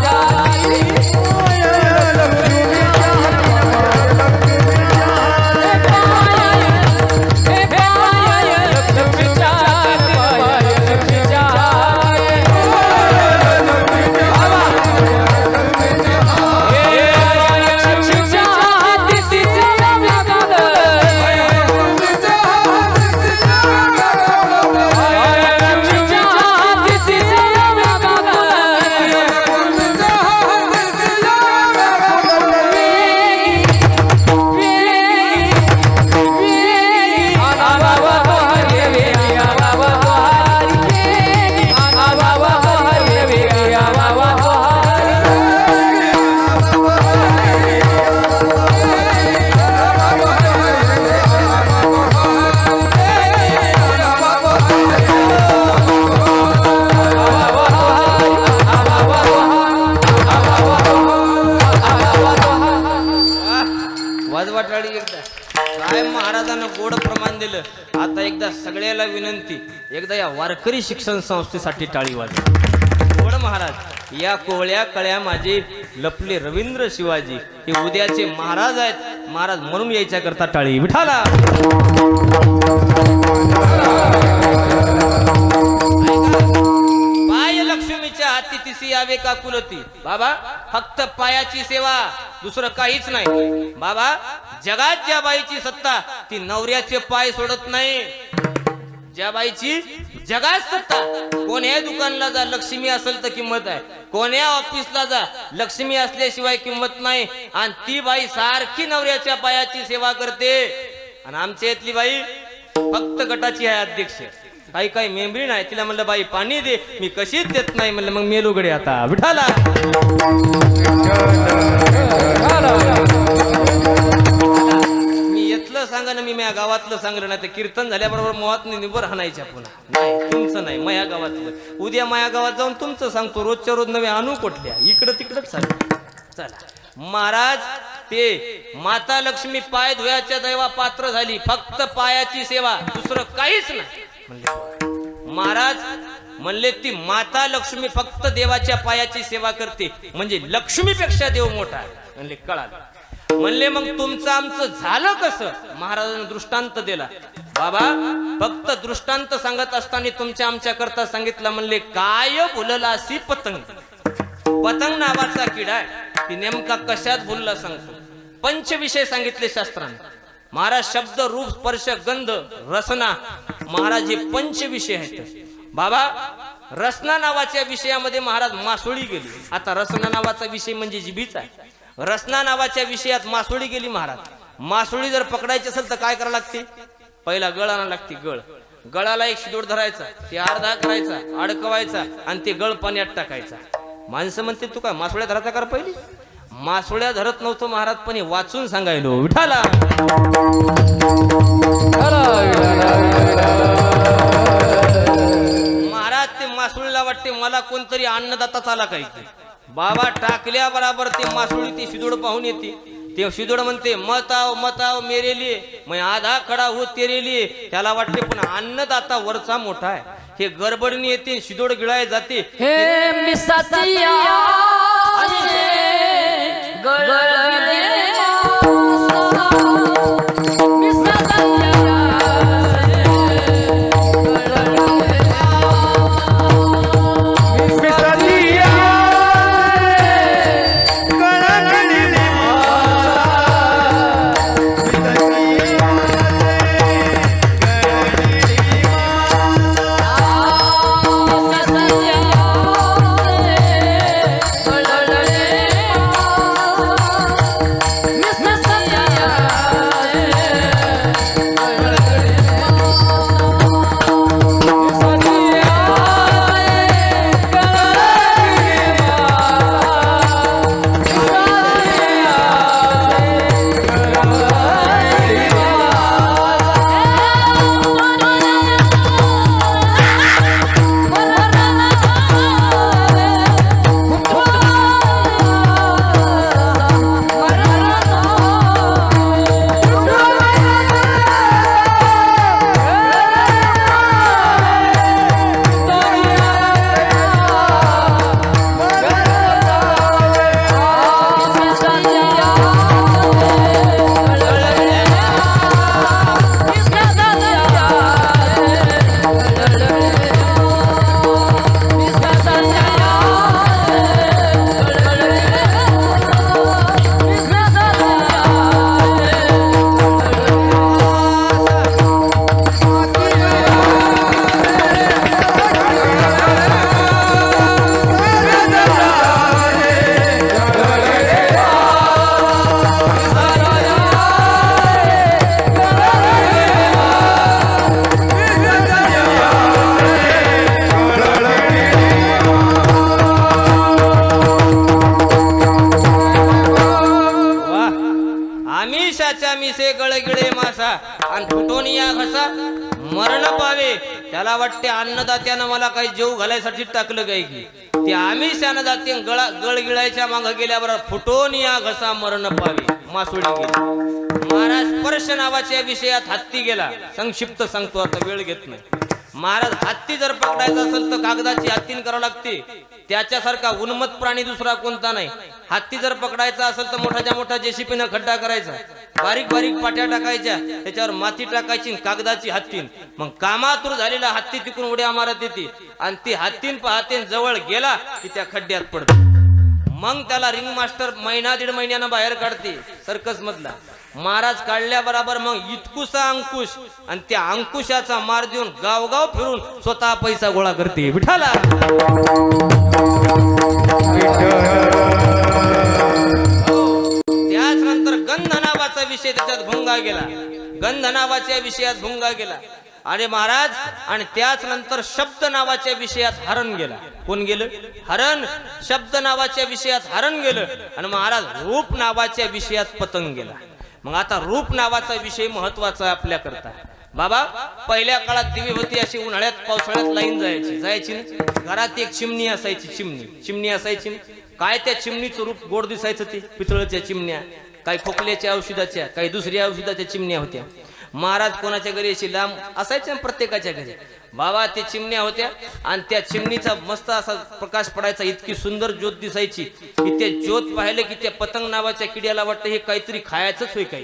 वाजवाटाळी एकदा काय महाराजांना गोड प्रमाण दिलं. आता एकदा सगळ्याला विनंती, एकदा या वारकरी शिक्षण संस्थेसाठी टाळी वाजवा. गोड महाराज या कोवळ्या कळ्या माझे लपले रवींद्र शिवाजी हे उद्याचे महाराज आहेत. महाराज म्हणून यायच्या करता टाळी. विठाला पाय लक्ष्मीच्या हाती तिसी यावे का कुलती. बाबा फक्त पायाची सेवा, दुसरं काहीच नाही. बाबा जगात ज्या बाईची सत्ता ती नवऱ्याचे पाय सोडत नाही. ज्या बाईची जगात सत्ता, कोण्या दुकानला जा लक्ष्मी असेल तर किंमत आहे, कोण्या ऑफिसला जा लक्ष्मी असल्याशिवाय किंमत नाही. आणि ती बाई सारखी नवऱ्याच्या पायाची सेवा करते. आणि आमच्या इथली बाई फक्त गटाची आहे अध्यक्ष. काही काही मेंबरी नाही. तिला म्हणलं बाई पाणी दे, मी कशीच देत नाही. म्हणलं मग मेलुगडे आता विठाला. मी येतलं सांगा ना, मी माझ्या गावातलं सांगलं नाही तर कीर्तन झाल्याबरोबर मोहात निबर हाणायच्या पुन्हा. नाही तुमचं नाही, माया गावातलं. उद्या माया गावात जाऊन तुमचं सांगतो. रोजच्या रोज नवे आणू कुठल्या इकडं तिकडंच सांग. चला महाराज ते माता लक्ष्मी पाय धुयाच्या दैवा पात्र झाली. फक्त पायाची सेवा, दुसरं काहीच नाही. महाराज म्हणले ती माता लक्ष्मी फक्त देवाच्या पायाची सेवा करते, म्हणजे लक्ष्मीपेक्षा देव मोठा आहे. म्हणले कळालं. म्हणले मग तुमचं आमचं झालं कसं. महाराजांनी दृष्टांत दिला. बाबा फक्त दृष्टांत सांगत असताना तुमच्या आमच्या करता सांगितलं. म्हणले काय भुललासी पतंग. पतंग नावाचा किडा आहे, ती नेमका कशात भुलला सांगतो. पंचविषय सांगितले शास्त्राने. महाराज शब्द रूप स्पर्श गंध रसना, महाराज हे पंचविषय आहेत. बाबा रसना नावाच्या विषयामध्ये महाराज मासोळी गेली. आता रसना नावाचा विषय म्हणजे जिभीचा आहे. रसना नावाच्या विषयात मासोळी गेली. महाराज मासोळी जर पकडायची असेल तर काय करावं लागते. पहिला गळ आणावं लागते. गळाला एक शिदोड धरायचा, ते अर्धा करायचा, अडकवायचा आणि ते गळ पाण्यात टाकायचा. माणसं म्हणते तू काय मासोळ्या धरायचा कर. पहिली मासोळ्या धरत नव्हतो महाराज, पण हे वाचून सांगायलो. विठाला महाराज ते मासोळीला वाटते मला कोणतरी अन्नदाता चाला काही. बाबा टाकल्या बराबर ते मासोळी ती शिदोड पाहून येते. ते शिदोड म्हणते मत आओ मेरे लिए, मैं आधा खडा हो तेरे लिए. त्याला वाटते पण अन्नदाता वरचा मोठा आहे. हे गडबडीने येते, शिदोड गिळाय जाते. हे मिसाचिया आणि फुटून या घसा मरण पावे. त्याला वाटते अन्नदात्यानं मला काही जेव घालायसाठी टाकलं काय की ते आम्ही अन्नदाते गळ गिळायच्या मागं गेल्याबरोबर फुटून या घसा मरण पावे. मासुळी गेली. महाराज स्पर्श नावाच्या विषयात हत्ती गेला. संक्षिप्त सांगतो आता वेळ घेत नाही. महाराज हत्ती जर पकडायचा असेल तर कागदाची हत्तीन करावं लागते. त्याच्यासारखा उन्मत्त प्राणी दुसरा कोणता नाही. हत्ती जर पकडायचा असेल तर मोठाच्या मोठा जेसीपीनं खड्डा करायचा, बारीक बारीक पाट्या टाकायच्या, त्याच्यावर माती टाकायची, कागदाची हत्तीन. मग कामातूर झालेला हत्ती तिकडून उड्या मारत येते आणि ती हत्तीन पाहते जवळ गेला की त्या खड्ड्यात पडतो. मग त्याला रिंग मास्टर महिना दीड महिन्यानं बाहेर काढते सर्कस मधला. महाराज काढल्या बरोबर मग इतकुसा अंकुश आणि त्या अंकुशाचा मार देऊन गावगाव फिरून स्वतः पैसा गोळा करते. विठाला त्याच नंतर गंध नावाचा विषय त्याच्यात भुंगा गेला. गंध नावाच्या विषयात भुंगा गेला आणि महाराज आणि त्याच नंतर शब्द नावाच्या विषयात हरण गेला. कोण गेलं? हरण. शब्द नावाच्या विषयात हरण गेलं आणि महाराज रूप नावाच्या विषयात पतंग गेला. मग आता रूप नावाचा विषय महत्वाचा आहे आपल्या करता. बाबा पहिल्या काळात दिवी होती अशी उन्हाळ्यात पावसाळ्यात लाईन जायची ना. घरात एक चिमणी असायची. चिमणी असायची. काय त्या चिमणीचं रूप गोड दिसायचं. ते पितळच्या चिमण्या, काही खोकल्याच्या औषधाच्या, काही दुसऱ्या औषधाच्या चिमण्या होत्या. महाराज कोणाच्या घरी अशी लांब असायच्या प्रत्येकाच्या घरी. बाबा ते चिमण्या होत्या आणि त्या चिमणीचा मस्त असा प्रकाश पडायचा. इतकी सुंदर ज्योत दिसायची की ते ज्योत पाहिले की त्या पतंग नावाच्या किड्याला वाटतं हे काहीतरी खायचंच होय काय.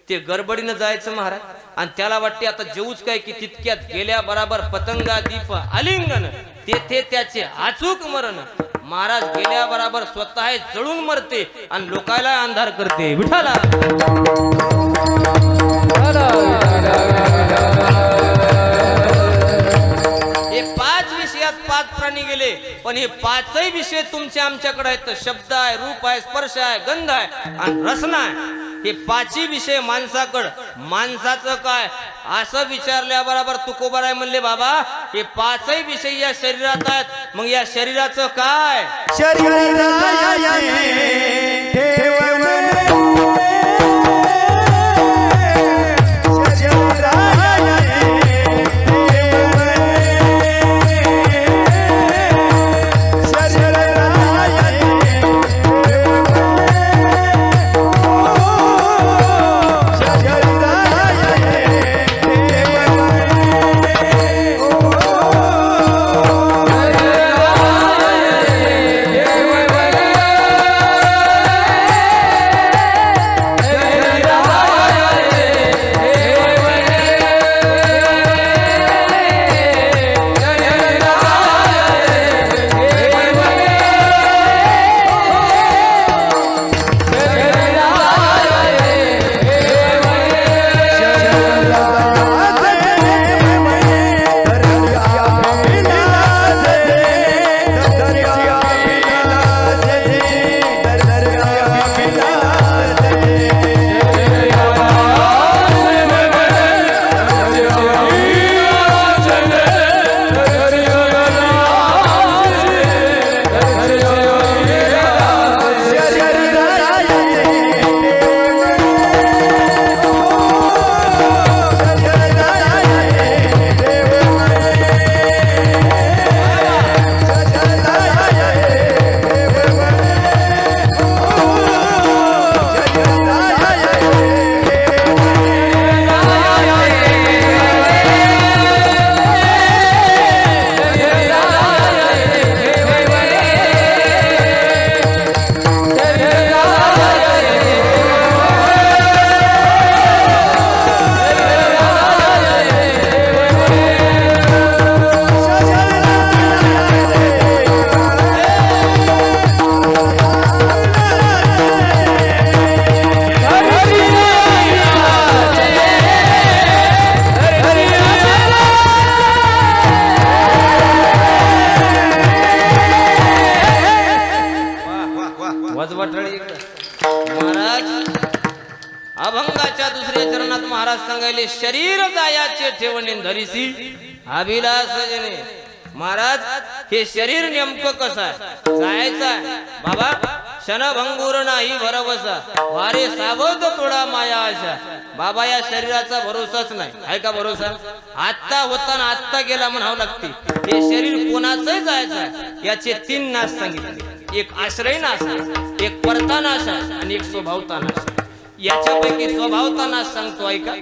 ते गडबडीनं जायचं महाराज आणि त्याला वाटते आता जेऊच काय की तितक्यात गेल्या बराबर पतंगा दीप आलिंगन तेथे त्याचे अचूक मरण. महाराज गेल्या बराबर स्वतः जळून मरते आणि लोकांना अंधार करते. विठाला हे 5 विषयात 5 प्राणी गेले पण हे 5ही विषय तुमचे आमच्याकडे आहेत. शब्द आहे, रूप आहे, स्पर्श आहे, गंध आहे आणि रसना आहे. हे 5ही विषय माणसाकडं. माणसाचं काय असं विचारल्याबरोबर तुकोबाराय म्हणले बाबा हे 5ही विषय या शरीरात आहेत. मग या शरीराचं काय? अभंगाच्या दुसऱ्या चरणात महाराज सांगायले शरीर जायाचे ठेवणे धरिसी अभिलाष जने. महाराज हे शरीर नेमकं कसं आहे? जायचं आहे बाबा. क्षणभंगूर नाही भरवसा वारे सावध थोडा माया आशा. बाबा या शरीराचा भरोसाच नाही. आहे का भरोसा? आत्ता होता ना आत्ता गेला म्हणावं लागते. हे शरीर कोणाचंही जायचं आहे. याचे 3 नाश सांगितले. एक आश्रय नाश आहे, एक परता नाश आहे आणि एक स्वभावता नाश आहे. याच्यापैकी स्वभावता नाश सांगतो ऐका.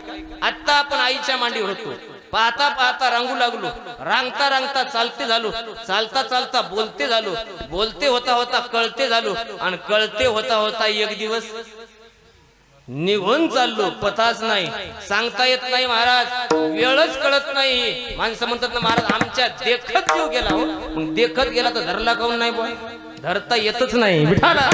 आत्ता आपण आईच्या मांडीवर होतो. पाहता पाहता रांगू लागलो, रांगता रांगता चालते झालो, चालता चालता बोलते झालो, बोलते होता होता कळते झालो आणि कळते होता होता एक दिवस निघून चाललो. पताच नाही, सांगता येत नाही महाराज, वेळच कळत नाही. माणसं म्हणतात ना महाराज आमच्या देखत जीव गेला. हो मग देखत गेला तर धरला काऊन नाही? बॉय धरता येतच नाही. विठाला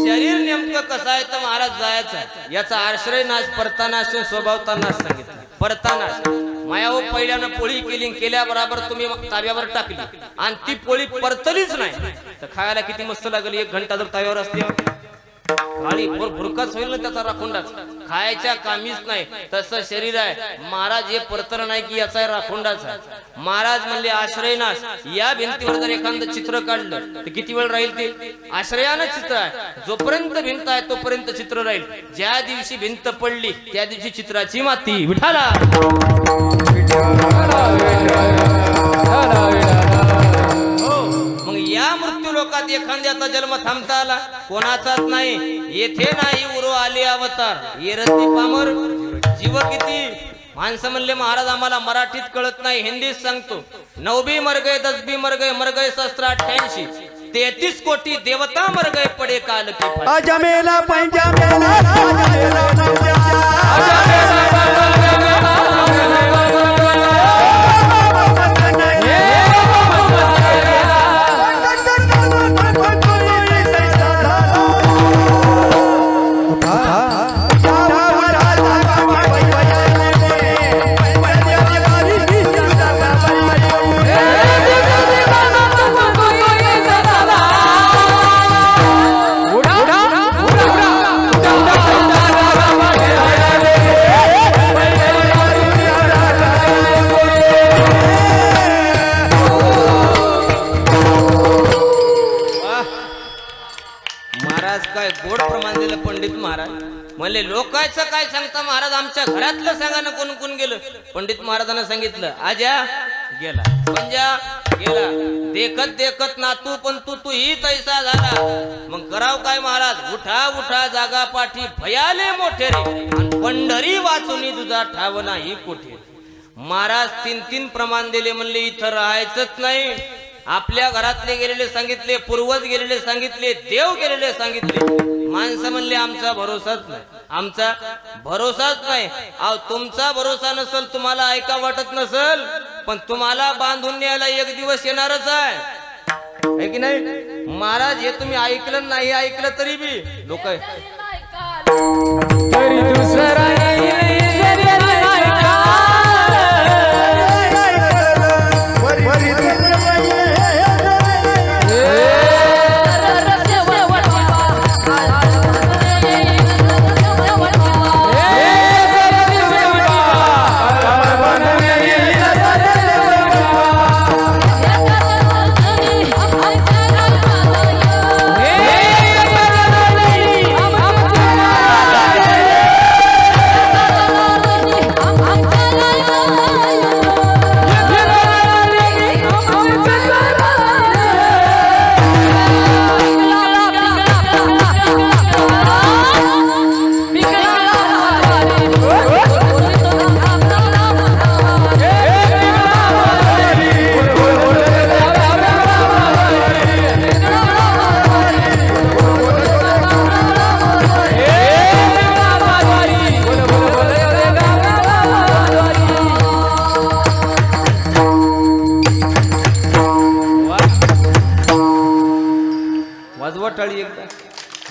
शरीर नेमकं कसं आहे तर महाराज जायचं आहे. याचा आश्रय नाश, परतानाश, स्वभावता नाश सांगितलं. परतानाश मायाव पहिल्यानं पोळी केली, केल्याबरोबर तुम्ही ताव्यावर टाकली आणि ती पोळी परतलीच नाही तर खायला किती मस्त लागेल. 1 घंटा जर ताव्यावर असते खाली भुरकाच होईल ना त्याचा राखोंडाच, खायच्या कामीच नाही. तसं शरीर आहे महाराज, हे परतर नाही की याचा राखोंडाच आहे. महाराज म्हणले आश्रय नाश. या भिंतीवर जर एखादं चित्र काढलं तर किती वेळ राहील? ते आश्रयानं चित्र आहे. जोपर्यंत भिंत आहे तोपर्यंत चित्र राहील. ज्या दिवशी भिंत पडली त्या दिवशी चित्राची माती. विठाला मग या मृत्यू लोकात एखाद्याचा जन्म थांबता आला? कोणाचाच नाही. येथे नाही उरो आले अवतार, येरती पामर जीव किती. माणसं म्हणले महाराज आम्हाला मराठीत कळत नाही, हिंदीत सांगतो. 9 भी मर गए, 10 भी मर गए सहस्त्र 88, 33 कोटी देवता मर गए पडे काल के. अजमेला पंजामेला म्हणले लोकांचं काय सांगता महाराज, आमच्या घरातलं सांगा ना कोण कोण गेलं. पंडित महाराजांना सांगितलं आजा गेला, पंजा गेला, देखत देखत ना तू पण तू ही तैसा झाला. मग कराव काय महाराज? उठा उठा जागा पाठी भयाले मोठे रे, आणि पंढरी वाचून तुझा ठाव नाही कोठे. महाराज 3 प्रमाण दिले. म्हणले इथं राहायचंच नाही. आपल्या घरातले गेलेले सांगितले, पूर्वज गेलेले सांगितले, देव गेलेले सांगितले. माणसं म्हणले आमचा भरोसाच नाही, आमचा भरोसाच नाही. अहो तुमचा भरोसा नसल, तुम्हाला ऐका वाटत नसल, पण तुम्हाला बांधून न्यायला एक दिवस येणारच आहे की नाही महाराज? हे तुम्ही ऐकलं नाही ऐकलं तरी बी लोक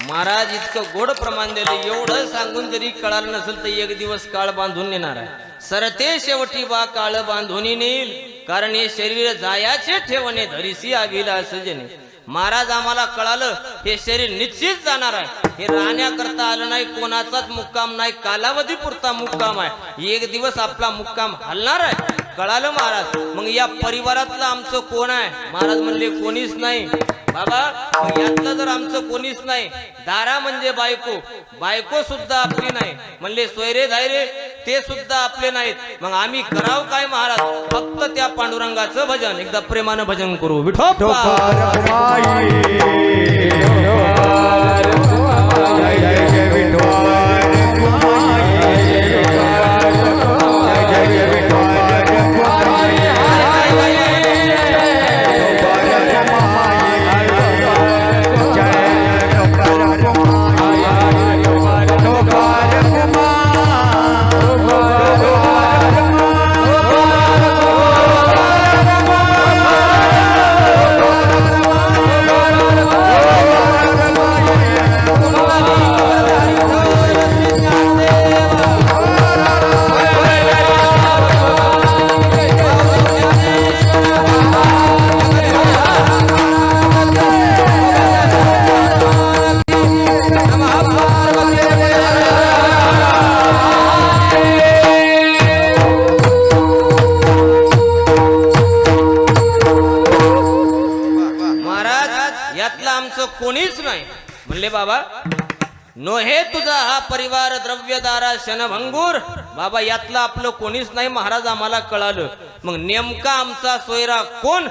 महाराज इतकं गोड प्रमाण दिले. एवढं सांगून जरी कळालं नसेल तर एक दिवस काळ बांधून नेणार आहे. सरते शेवटी बा काळ बांधून नेईल, कारण हे शरीर जायाचे ठेवणे धरिसी अभिलाष जने. महाराज आम्हाला कळालं हे शरीर निश्चित जाणार आहे. हे राहण्याकरता आलं नाही, कोणाचाच मुक्काम नाही, कालावधी पुरता मुक्काम आहे. एक दिवस आपला मुक्काम हलणार आहे. कळालं महाराज? मग या परिवारातलं आमचं कोण आहे? महाराज म्हणले कोणीच नाही. बाबा मग यातलं जर आमचं कोणीच नाही, दारा म्हणजे बायको, बायको सुद्धा आपली नाही, म्हणले सोयरे धायरे ते सुद्धा आपले नाहीत, मग आम्ही कराव काय महाराज? फक्त त्या पांडुरंगाचं भजन, एकदा प्रेमानं भजन करू. विठोबा कोणीच नाही, म्हणले बाबा नो हे तुझा हा परिवार द्रव्यदारा क्षणभंगूर. बाबा यातलं आपलं कोणीच नाही महाराज, आम्हाला कळालं. मग नेमका आमचा सोयरा कोण?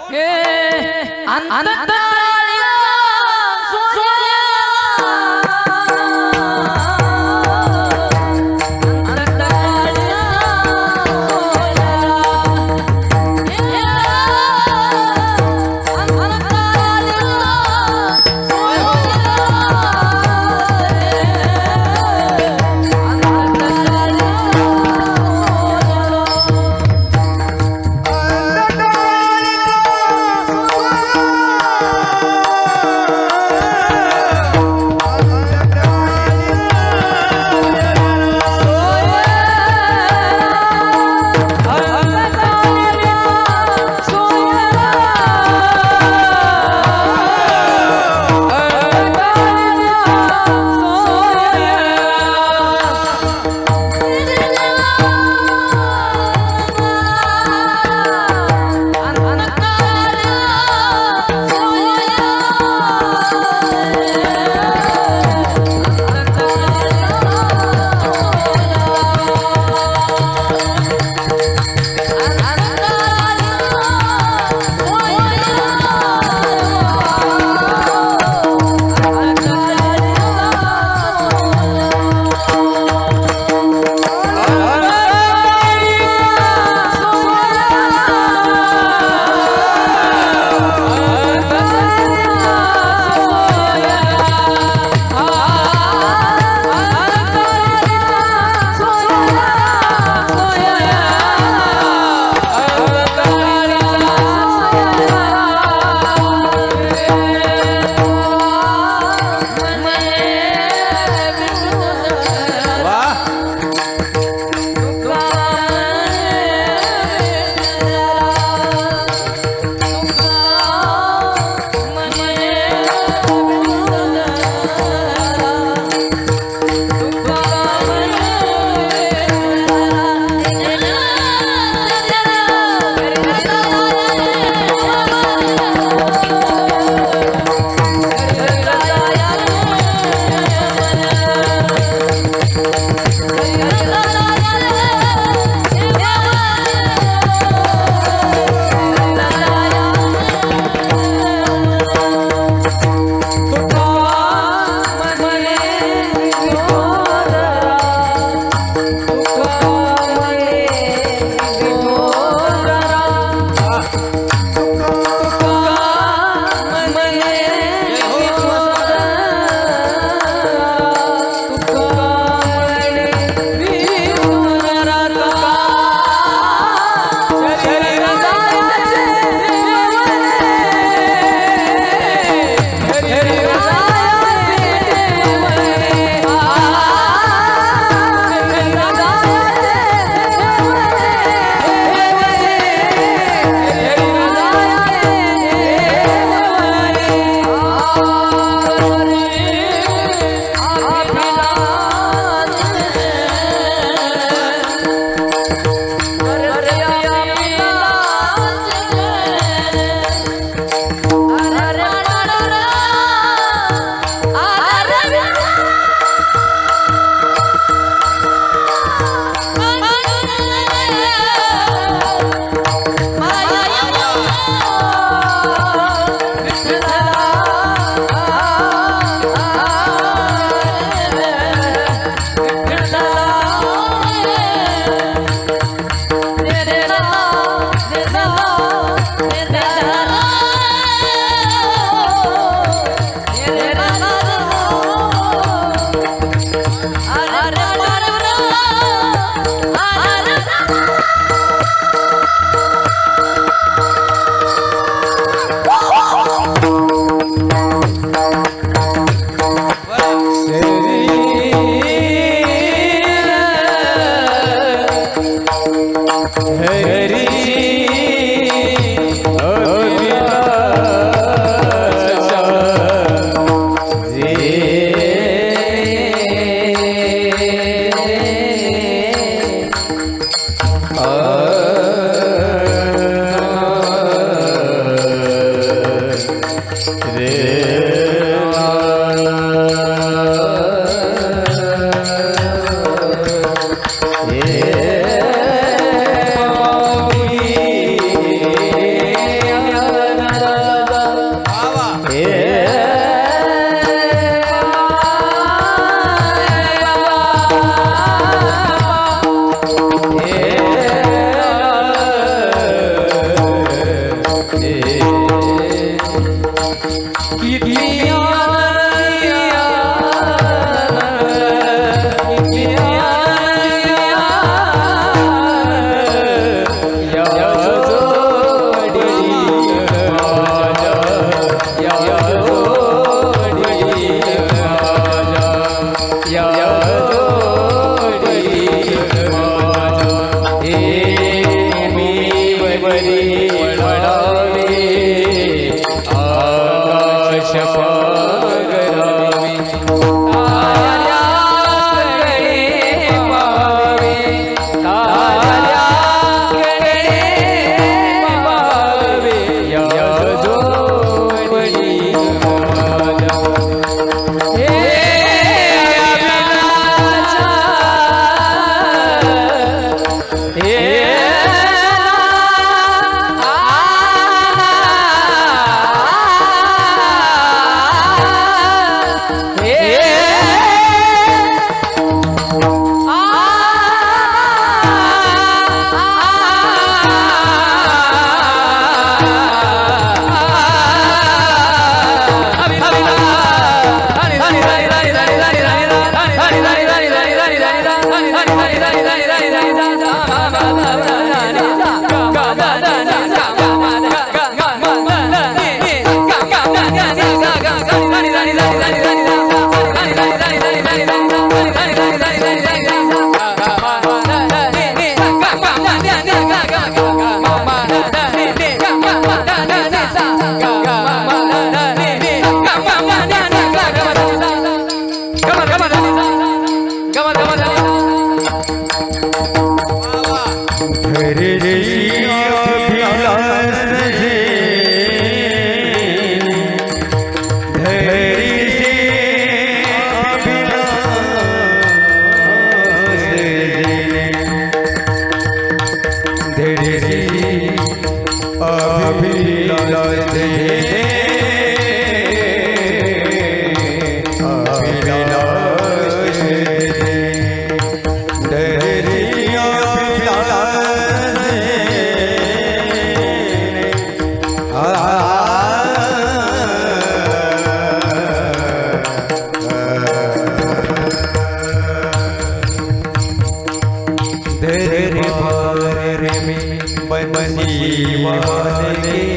धरे बारे में बंसी वाले